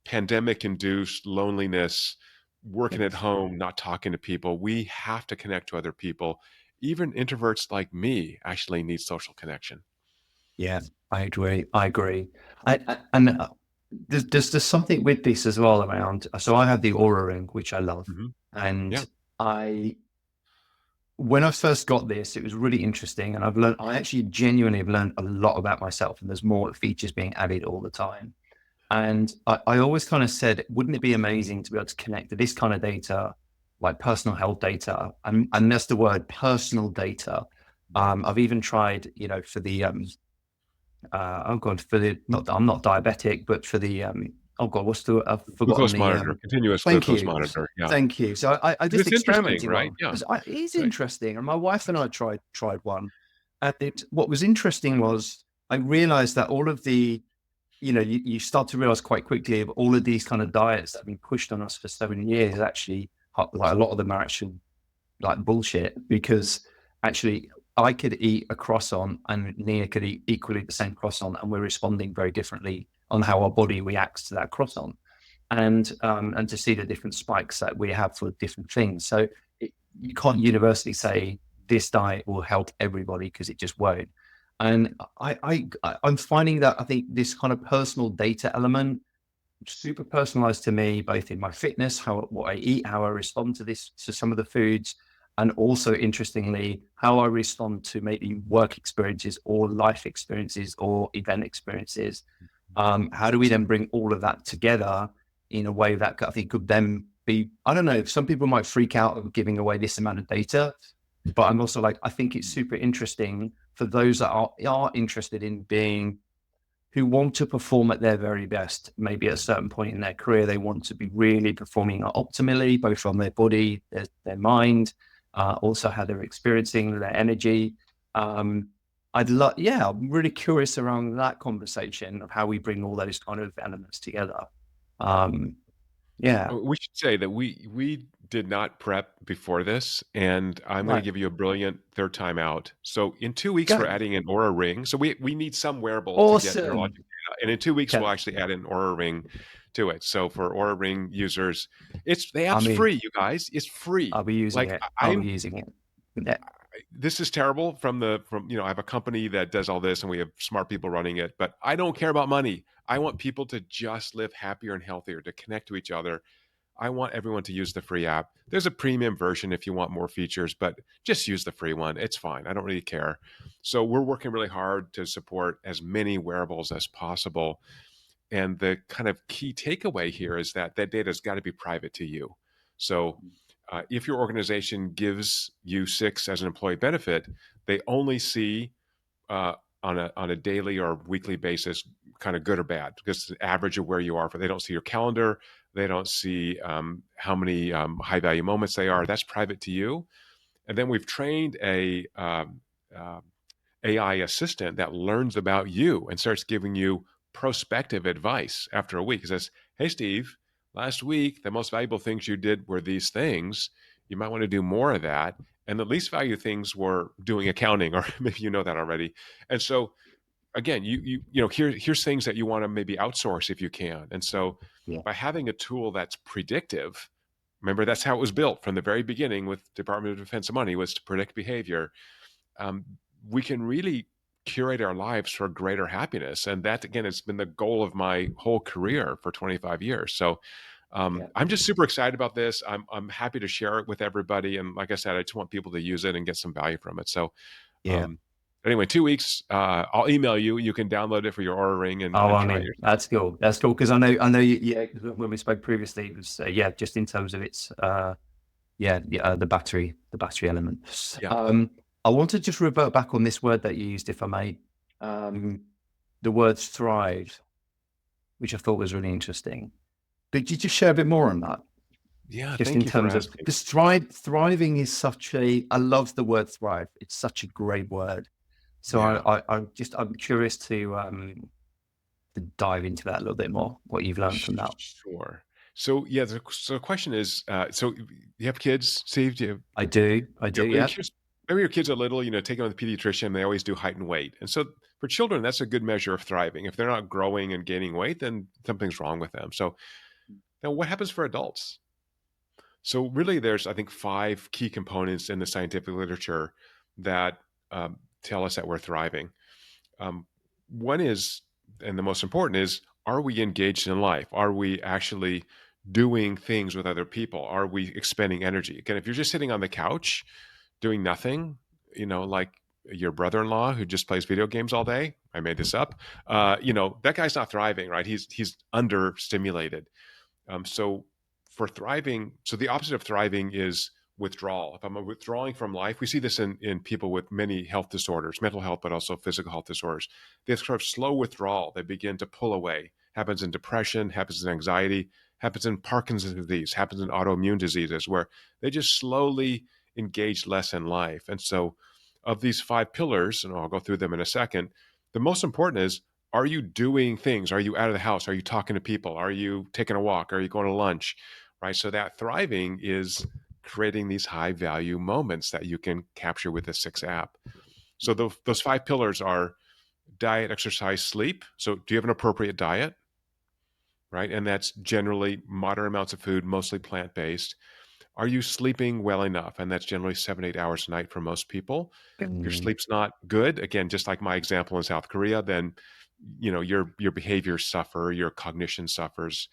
pandemic induced loneliness, working at Yes. home, not talking to people. We have to connect to other people. Even introverts like me actually need social connection. Yeah, I agree. I agree. And there's something with this as well around. So I have the Aura Ring, which I love, Hmm. and Yeah. I when I first got this, it was really interesting, and I've learned. I actually genuinely have learned a lot about myself, and there's more features being added all the time. And I always kind of said, wouldn't it be amazing to be able to connect to this kind of data, like personal health data, and that's the word, personal data. I've even tried, for the oh god, for the not I'm not diabetic, but for the oh god, what's the I've forgotten Glucose the monitor, continuous thank glucose you, monitor. Yeah. thank you. So I just It's interesting, experimented right? one Yeah. because it is Right. interesting, and my wife and I tried one. And what was interesting was I realized that all of the you start to realize quite quickly of all of these kind of diets that have been pushed on us for so many years actually like a lot of them are actually like bullshit because actually I could eat a croissant and Nia could eat equally the same croissant and we're responding very differently on how our body reacts to that croissant and to see the different spikes that we have for different things. So you can't universally say this diet will help everybody because it just won't. And I'm finding that I think this kind of personal data element super personalized to me, both in my fitness, how what I eat, how I respond to this to some of the foods, and also interestingly, how I respond to maybe work experiences or life experiences or event experiences. How do we then bring all of that together in a way that I think could then be, I don't know, some people might freak out of giving away this amount of data, but I'm also like, I think it's super interesting for those that are interested in being who want to perform at their very best. Maybe at a certain point in their career, they want to be really performing optimally, both from their body, their mind, also how they're experiencing their energy. Um, yeah, I'm really curious around that conversation of how we bring all those kind of elements together. Um, yeah, We should say that we did not prep before this, and I'm going to right. give you a brilliant third time out. So in 2 weeks, we're Go. adding an Aura ring. So we need some wearable to get neurologic Awesome. data, and in 2 weeks, we'll Okay. actually add an Aura ring to it. So for Aura ring users, the I app's mean, free, you guys. It's free. I'll be using Like it. I'll be I'm using it. Yeah. this is terrible from I have a company that does all this and we have smart people running it, but I don't care about money. I want people to just live happier and healthier, to connect to each other. I want everyone to use the free app. There's a premium version if you want more features, but just use the free one. It's fine. I don't really care. So we're working really hard to support as many wearables as possible. And the kind of key takeaway here is that that data has got to be private to you. So if your organization gives you six as an employee benefit, they only see uh, on a daily or weekly basis, kind of good or bad, because it's the average of where you are. For they don't see your calendar, they don't see how many high value moments they are. That's private to you. And then we've trained a uh, AI assistant that learns about you and starts giving you prospective advice after a week. It says, "Hey, Steve, last week the most valuable things you did were these things. You might want to do more of that." And the least value things were doing accounting, or maybe you know that already. And so again, here's things that you want to maybe outsource if you can. And so Yeah. by having a tool that's predictive, remember that's how it was built from the very beginning with Department of Defense money, was to predict behavior. um, we can really curate our lives for greater happiness. And that, again, has been the goal of my whole career for 25 years. So Yeah. I'm just super excited about this. I'm happy to share it with everybody. And like I said, I just want people to use it and get some value from it. So Yeah. um, Anyway, 2 weeks, I'll email you. You can download it for your Aura Ring Oh, and I try it mean, yourself. that's cool. That's cool because I know, yeah, 'cause when we spoke previously, it was yeah, just in terms of its the battery elements. Yeah. I want to just revert back on this word that you used, if I may, um, the word thrive, which I thought was really interesting. But could you just share a bit more on that? Yeah, Just in thank you for terms of asking. because thriving is such a, I love the word thrive. It's such a great word. So Yeah. I'm curious to dive into that a little bit more. What you've learned from that. Sure. So, yeah, the question is, so you have kids, Steve? Do you I do. when your Yeah. kids maybe your kids are little, take them to the pediatrician, they always do height and weight. And so for children, that's a good measure of thriving. If they're not growing and gaining weight, then something's wrong with them. So now what happens for adults? So really, there's I think 5 key components in the scientific literature that tell us that we're thriving. Um, One is, and the most important is, are we engaged in life? Are we actually doing things with other people? Are we expending energy? Again, if you're just sitting on the couch doing nothing, like your brother-in-law who just plays video games all day, I made this up. That guy's not thriving, right? He's understimulated. So for thriving, so the opposite of thriving is withdrawal. If I'm withdrawing from life, we see this in people with many health disorders, mental health, but also physical health disorders. They have sort of slow withdrawal. They begin to pull away. Happens in depression, happens in anxiety, happens in Parkinson's disease, happens in autoimmune diseases, where they just slowly engage less in life. And so, of these 5 pillars, and I'll go through them in a second, the most important is, are you doing things? Are you out of the house? Are you talking to people? Are you taking a walk? Are you going to lunch? Right. So that thriving is creating these high value moments that you can capture with the 6 app. So those 5 pillars are diet, exercise, sleep. So do you have an appropriate diet? Right. And that's generally moderate amounts of food, mostly plant based. Are you sleeping well enough? And that's generally 7, 8 hours a night for most people. If your Mm, sleep's not good, again, just like my example in South Korea, then your behaviors suffer, your cognition suffers.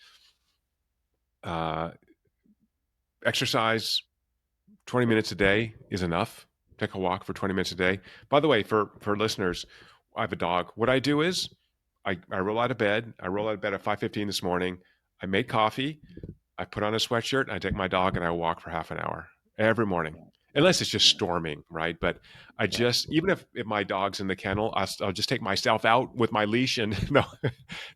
Uh, Exercise 20 minutes a day is enough. Take a walk for 20 minutes a day. By the way, for listeners, I have a dog. What I do is I roll out of bed. I roll out of bed at 5:15 this morning. I make coffee. I put on a sweatshirt and I take my dog and I walk for half an hour every morning, unless it's just yeah, storming, right? But I yeah. just, even if my dog's in the kennel, I'll just take myself out with my leash and no,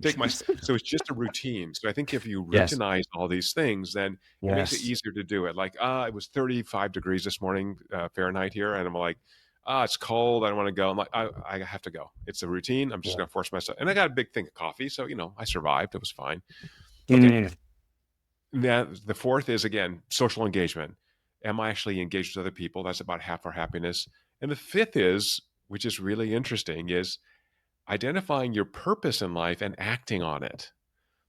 take my, so it's just a routine. So I think if you Yes. routinize all these things, then it makes it Yes. easier to do it. Like, it was 35 degrees this morning, Fahrenheit here. And I'm like, it's cold. I don't want to go. I'm like, I have to go. It's a routine. I'm just Yeah. going to force myself. And I got a big thing of coffee. So, I survived. It was fine. Okay. Mm, Now, the fourth is again social engagement. Am I actually engaged with other people? That's about half our happiness. And the fifth is, which is really interesting, is identifying your purpose in life and acting on it.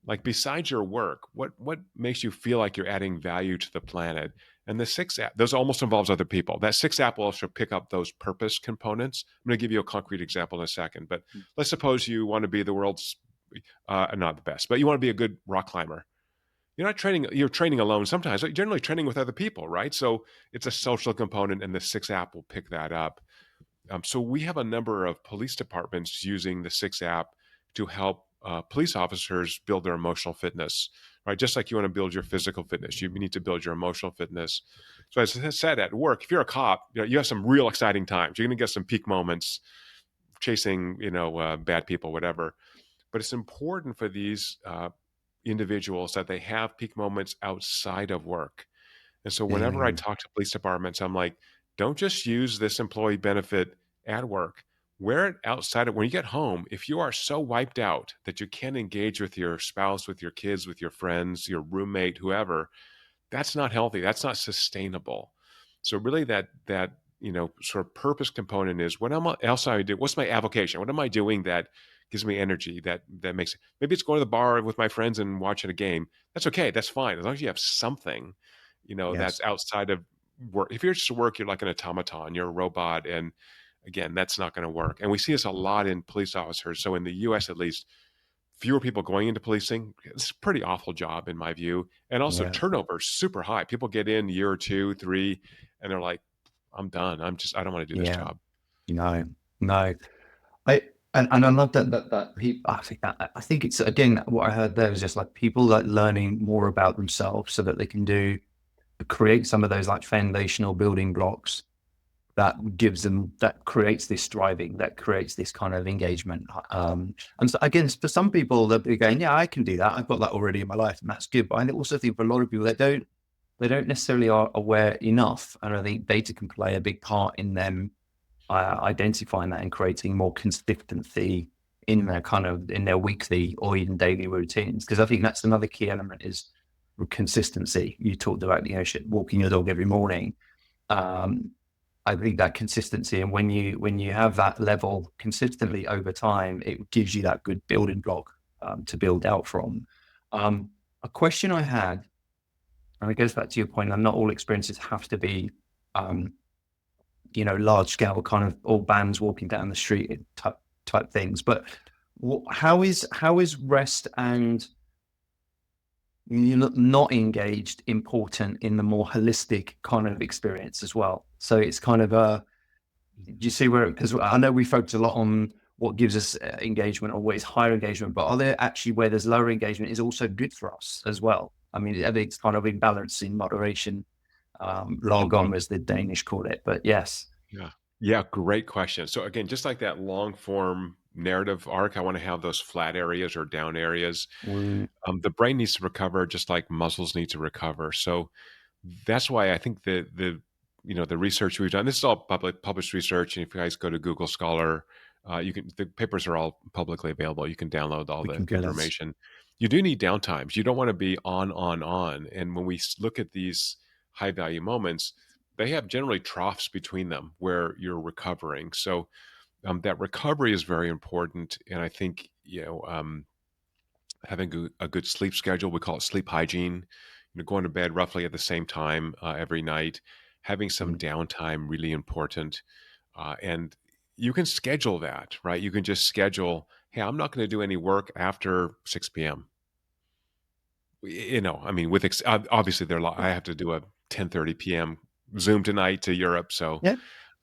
Like besides your work, what makes you feel like you're adding value to the planet? And the 6 app, those almost involves other people. That 6 app will also pick up those purpose components. I'm going to give you a concrete example in a second, but let's suppose you want to be the world's not the best, but you want to be a good rock climber. You're training alone sometimes, but generally training with other people, right? So it's a social component, and the 6 app will pick that up. So we have a number of police departments using the 6 app to help police officers build their emotional fitness, right? Just like you want to build your physical fitness, you need to build your emotional fitness. So as I said, at work, if you're a cop, you have some real exciting times. You're going to get some peak moments chasing, bad people, whatever. But it's important for these individuals that they have peak moments outside of work. And so whenever I mm, talk to police departments, I'm like, don't just use this employee benefit at work. Wear it outside of when you get home. If you are so wiped out that you can't engage with your spouse, with your kids, with your friends, your roommate, whoever, that's not healthy. That's not sustainable. So really that sort of purpose component is what else I do. What's my avocation? What am I doing that gives me energy that makes it? Maybe it's going to the bar with my friends and watching a game. That's okay. That's fine as long as you have something, that's yes. outside of work. If you're just at work, you're like an automaton. You're a robot, and again, that's not going to work. And we see this a lot in police officers. So in the U.S. at least, fewer people going into policing. It's a pretty awful job in my view. And also Yeah. turnover is super high. People get in a year or two, three, and they're like, I'm done. I don't want to do this Yeah. job. No. No, I and I love that people. I think it's again what I heard there was just like people like learning more about themselves so that they can create some of those like foundational building blocks that gives them that creates this striving, that creates this kind of engagement. And so again, for some people they'll be going, yeah, I can do that. I've got that already in my life, and that's good. But I also think for a lot of people that don't necessarily are aware enough, and I think data can play a big part in them identifying that and creating more consistency in their in their weekly or even daily routines. Because I think that's another key element is consistency. You talked about walking your dog every morning. Um, I think that consistency, and when you have that level consistently over time, it gives you that good building block to build out from. Um, a question I had, and it goes back to your point, that not all experiences have to be um, large scale kind of all bands walking down the street type things. But how is rest and not engaged important in the more holistic kind of experience as well? So it's kind of do you see where? Because I know we focus a lot on what gives us engagement or what is higher engagement, but are there actually where there's lower engagement is also good for us as well? I mean, I think it's kind of in balance, in moderation, lagom as the Danish call it. But yes. Yeah. Yeah, great question. So again, just like that long form narrative arc, I want to have those flat areas or down areas. Mm, The brain needs to recover just like muscles need to recover. So that's why I think the research we've done. This is all published research, and if you guys go to Google Scholar, the papers are all publicly available. You can download all we the can get us. information. You do need downtimes. You don't want to be on. And when we look at these high value moments, they have generally troughs between them where you're recovering. So that recovery is very important, and I think having a good sleep schedule. We call it sleep hygiene. Going to bed roughly at the same time every night, having some Mm, downtime really important, and you can schedule that, right? You can just schedule. Hey, I'm not going to do any work after 6 p.m. I mean, obviously I have to do a 10:30 p.m. Zoom tonight to Europe, so yeah,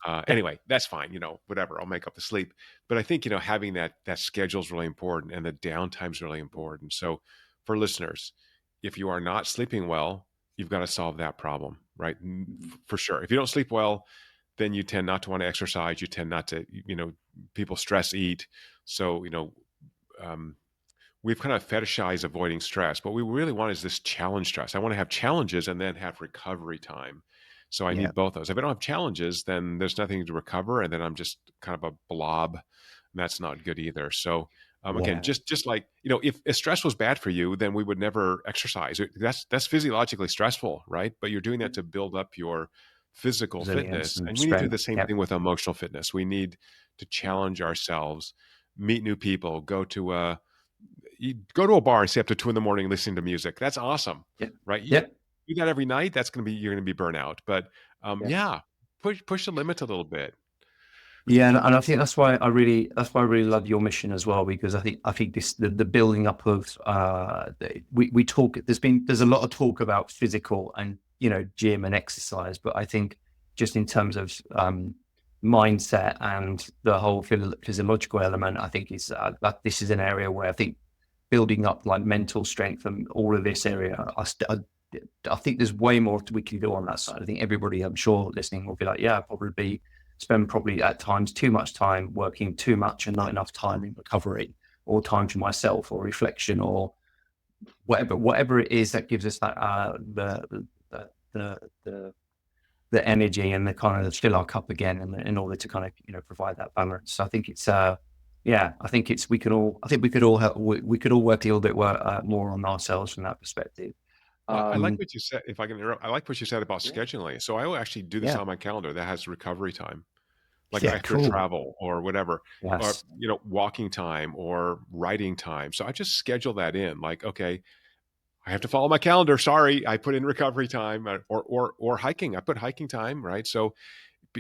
yeah, anyway, that's fine, whatever, I'll make up the sleep. But I think, having that schedule is really important and the downtime is really important. So for listeners, if you are not sleeping well, you've got to solve that problem, right? For sure. If you don't sleep well, then you tend not to want to exercise. You tend not to, people stress eat. So, um, we've kind of fetishized avoiding stress. What we really want is this challenge stress. I want to have challenges and then have recovery time. So I yeah. need both those. If I don't have challenges, then there's nothing to recover, and then I'm just kind of a blob, and that's not good either. So again, Yeah, just like if stress was bad for you, then we would never exercise. That's physiologically stressful, right? But you're doing that to build up your physical resilience fitness, and and we need to do the strength. same Yep. thing with emotional fitness. We need to challenge ourselves, meet new people, you go to a bar and stay up to 2 in the morning listening to music. That's awesome, Yep. right? You Yep. do that every night. You're going to be burnout. But Yeah. yeah, push the limit a little bit. Yeah, and I think that's why I really love your mission as well, because I think the building up of we talk there's a lot of talk about physical and gym and exercise, but I think just in terms of mindset and the whole physiological element, I think is that this is an area where I think building up like mental strength and all of this area, I think there's way more we can do on that side. I think everybody, I'm sure, listening will be like, yeah, probably spend probably at times too much time working too much and not enough time in recovery or time for myself or reflection or whatever it is that gives us that the the the energy and the kind of fill our cup again in order to kind of provide that balance. So I think it's yeah, I think it's we could all help, we could all work a little bit more on ourselves from that perspective. Well, I like Um, what you said. If I can interrupt, I like what you said about yeah, scheduling. So I will actually do this yeah, on my calendar that has recovery time, like yeah, after cool. travel or whatever, or Yes, walking time or writing time. So I just schedule that in. Like, okay, I have to follow my calendar. Sorry, I put in recovery time, or hiking. I put hiking time, right? So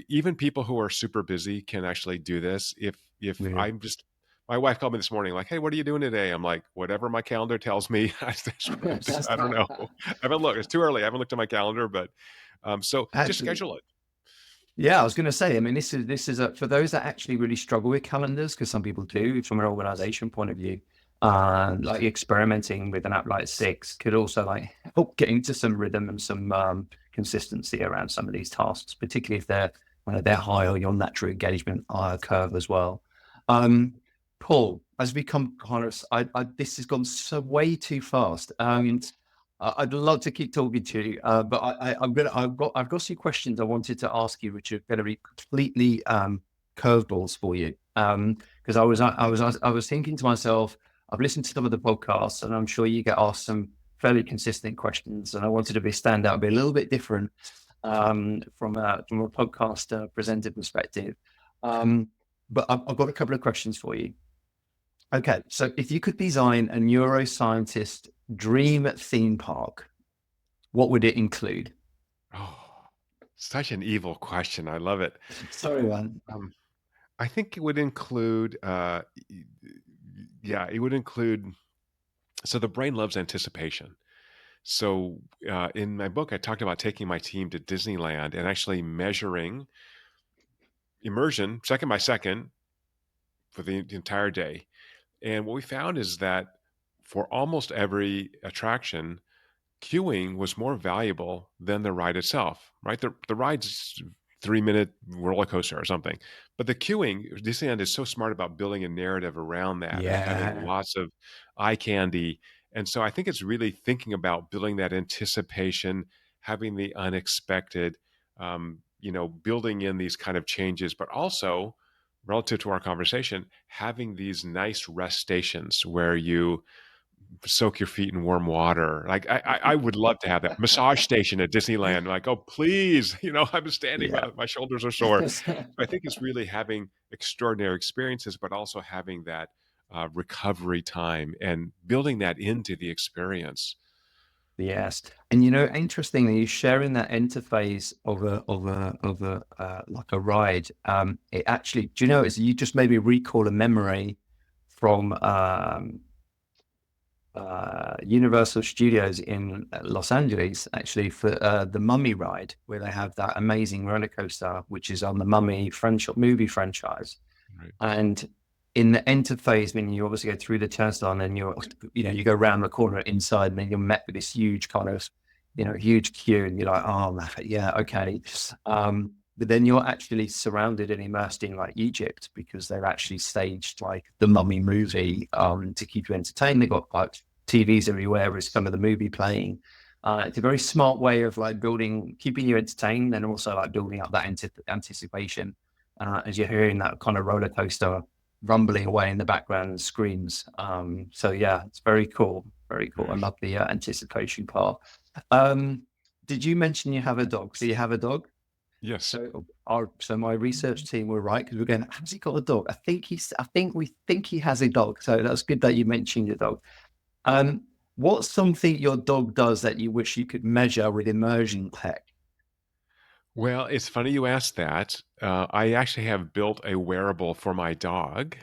even people who are super busy can actually do this. If yeah. I'm just My wife called me this morning, like, "Hey, what are you doing today?" I'm like, "Whatever my calendar tells me." That's what I'm doing. I don't know. I haven't looked. It's too early. I haven't looked at my calendar, but so just Actually, schedule it. Yeah, I was going to say, I mean, this is for those that actually really struggle with calendars, because some people do from an organization point of view. Like experimenting with an app like Six could also like help get into some rhythm and some consistency around some of these tasks, particularly if they're high on your natural engagement curve as well. Um, Paul, as we come kind of, this has gone so way too fast. I'd love to keep talking to you, but I've got some questions I wanted to ask you, which are going to be completely curveballs for you. Because I was thinking to myself, I've listened to some of the podcasts, and I'm sure you get asked some fairly consistent questions, and I wanted to be stand out, be a little bit different from a podcast presenter perspective. Um, but I've got a couple of questions for you. Okay, so if you could design a neuroscientist dream theme park, what would it include? Oh, such an evil question. I love it. Sorry, man. Um, I think it would include, yeah, it would include. So the brain loves anticipation. So in my book, I talked about taking my team to Disneyland and actually measuring immersion second by second for the entire day. And what we found is that for almost every attraction, queuing was more valuable than the ride itself, right? The ride's 3 minute roller coaster or something. But the queuing, Disneyland is so smart about building a narrative around that and having Yeah, lots of eye candy. And so I think it's really thinking about building that anticipation, having the unexpected, building in these kind of changes, but also relative to our conversation, having these nice rest stations where you soak your feet in warm water. Like I would love to have that massage station at Disneyland. Like, oh please, I'm standing, yeah, my shoulders are sore. So I think it's really having extraordinary experiences, but also having that recovery time and building that into the experience. yes. And interestingly, sharing that interface of a like a ride. It actually, do you know, it's you just maybe recall a memory from Universal Studios in Los Angeles, actually, for the Mummy ride, where they have that amazing roller coaster, which is on the Mummy movie franchise. Right. And in the interface, when you obviously go through the turnstile, and then you go around the corner inside, and then you're met with this huge kind of, huge queue, and you're like, oh, yeah, okay. But then you're actually surrounded and immersed in like Egypt, because they've actually staged like the Mummy movie to keep you entertained. They've got like TVs everywhere with some of the movie playing. It's a very smart way of like keeping you entertained, and also like building up that anticipation as you're hearing that kind of roller coaster rumbling away in the background and screams. So yeah, it's very cool. Very cool. I Right. love the anticipation part. Um, did you mention you have a dog? So you have a dog? Yes. So my research team were right, because we're going, has he got a dog? I think he has a dog. So that's good that you mentioned your dog. Um, what's something your dog does that you wish you could measure with immersion tech? Well, it's funny you asked that. I actually have built a wearable for my dog.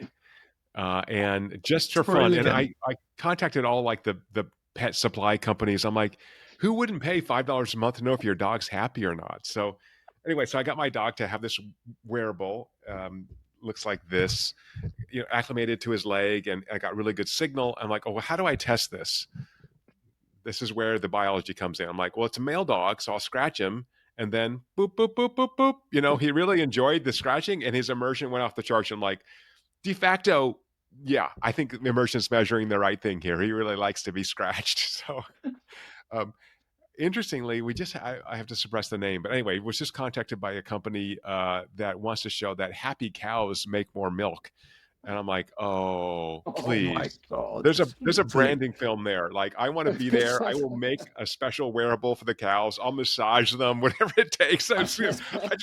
And just for fun, and Brilliant. I contacted all like the pet supply companies. I'm like, who wouldn't pay $5 a month to know if your dog's happy or not? So anyway, so I got my dog to have this wearable. Looks like this, acclimated to his leg, and I got really good signal. I'm like, oh, well, how do I test this? This is where the biology comes in. I'm like, well, it's a male dog, so I'll scratch him. And then boop, boop, boop, boop, boop. He really enjoyed the scratching, and his immersion went off the charts. I'm like, de facto, yeah, I think Immersion's measuring the right thing here. He really likes to be scratched. So, um, interestingly, I have to suppress the name, but anyway, was just contacted by a company that wants to show that happy cows make more milk. And I'm like, oh, Oh my please. God. There's a So, branding film there. Like, I want to be there. I will make a special wearable for the cows. I'll massage them, whatever it takes. I just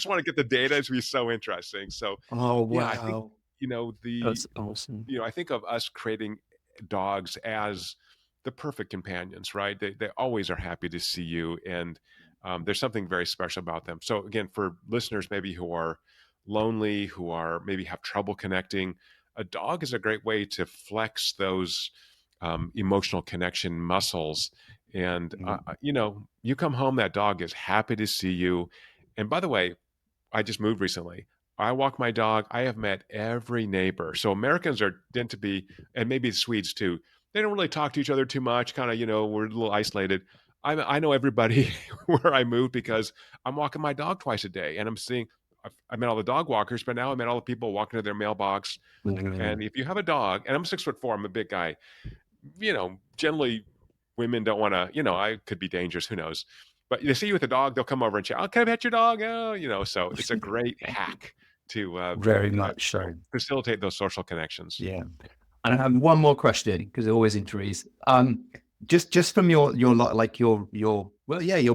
want to get the data. It's be so interesting. So, oh yeah, I think wow. the That's awesome. I think of us creating dogs as the perfect companions, right? They always are happy to see you, and there's something very special about them. So again, for listeners maybe who are lonely, who are maybe have trouble connecting, a dog is a great way to flex those emotional connection muscles. And Mm. you come home, that dog is happy to see you. And by the way, I just moved recently. I walk my dog. I have met every neighbor. So Americans are tend to be, and maybe Swedes too. They don't really talk to each other too much. Kind of, we're a little isolated. I know everybody where I moved because I'm walking my dog twice a day, and I'm seeing. I met all the dog walkers, but now I met all the people walking to their mailbox. Mm. And if you have a dog, and I'm 6'4", I'm a big guy. Generally women don't want to. I could be dangerous. Who knows? But they see you with a dog, they'll come over and say, "Oh, can I pet your dog?" Oh, so it's a great hack to Very much so. facilitate those social connections. Yeah. And I have one more question because it always intrigues. Just from your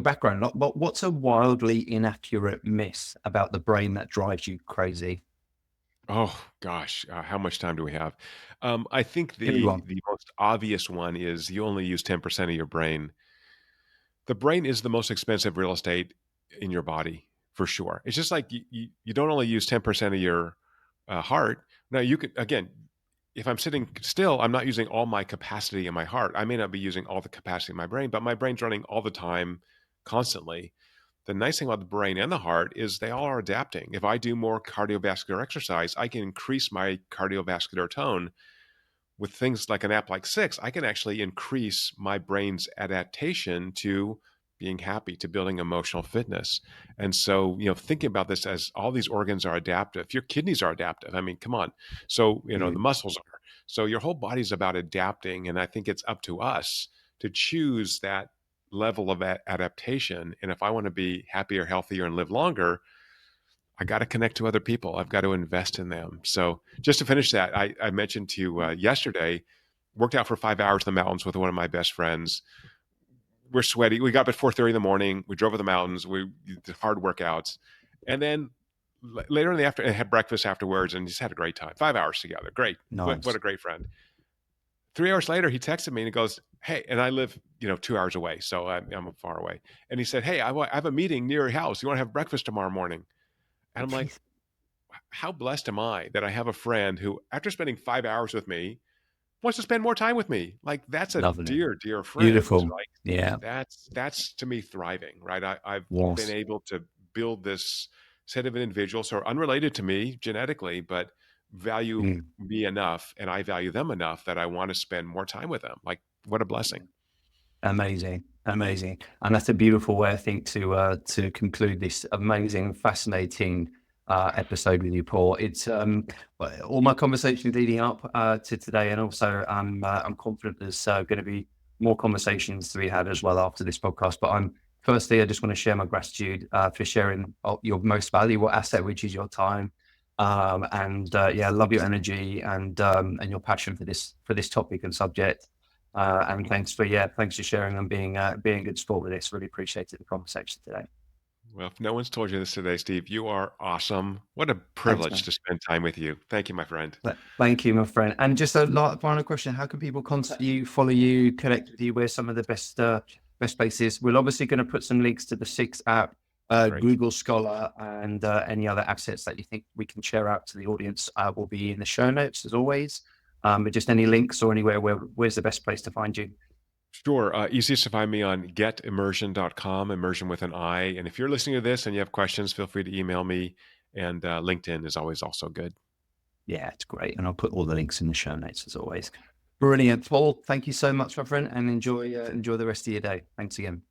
background, what's a wildly inaccurate myth about the brain that drives you crazy? Oh gosh, how much time do we have? I think Give me the one. the most obvious one is you only use 10% of your brain. The brain is the most expensive real estate in your body for sure. It's just like you don't only use 10% of your heart. Now you could again, if I'm sitting still, I'm not using all my capacity in my heart. I may not be using all the capacity in my brain, but my brain's running all the time, constantly. The nice thing about the brain and the heart is they all are adapting. If I do more cardiovascular exercise, I can increase my cardiovascular tone. With things like an app like Six, I can actually increase my brain's adaptation to being happy, to building emotional fitness. And so, thinking about this as all these organs are adaptive, your kidneys are adaptive. I mean, come on. So, the Mm. muscles are. So, your whole body's about adapting. And I think it's up to us to choose that level of adaptation. And if I want to be happier, healthier, and live longer, I got to connect to other people. I've got to invest in them. So just to finish that, I mentioned to you yesterday, worked out for 5 hours in the mountains with one of my best friends. We're sweaty. We got up at 4:30 in the morning. We drove to the mountains. We did hard workouts. And then later in the afternoon, had breakfast afterwards and just had a great time. 5 hours together. Great. What Nice. a great friend. 3 hours later, he texted me and he goes, "Hey," and I live, 2 hours away. So I'm far away. And he said, "Hey, I have a meeting near your house. You want to have breakfast tomorrow morning?" And I'm like, how blessed am I that I have a friend who, after spending 5 hours with me, wants to spend more time with me? Like that's a Lovely. dear, dear friend. Beautiful. Like Yeah. that's to me thriving, right? I've been Was. able to build this set of individuals who are unrelated to me genetically, but value Mm. me enough, and I value them enough that I want to spend more time with them. Like what a blessing. Amazing, amazing, and that's a beautiful way, I think, to conclude this amazing, fascinating episode with you, Paul. It's well, all my conversations leading up to today, and also I'm confident there's going to be more conversations to be had as well after this podcast. But firstly, I just want to share my gratitude for sharing your most valuable asset, which is your time. And yeah, I love your energy and your passion for this topic and subject. And thanks for sharing and being a good sport with this. Really appreciated the conversation today. Well, if no one's told you this today, Steve, you are awesome. What a Thanks, privilege man. to spend time with you. Thank you, my friend. Thank you, my friend. And just a final question: how can people contact you, follow you, connect with you? Where's some of the best places? We're obviously going to put some links to the Six app, Great. Google Scholar, and any other assets that you think we can share out to the audience. Will be in the show notes as always. But just any links or anywhere where's the best place to find you? Sure. Easiest to find me on getimmersion.com, immersion with an I. And if you're listening to this and you have questions, feel free to email me. And LinkedIn is always also good. Yeah, it's great. And I'll put all the links in the show notes as always. Brilliant. Paul, thank you so much, my friend, and enjoy the rest of your day. Thanks again.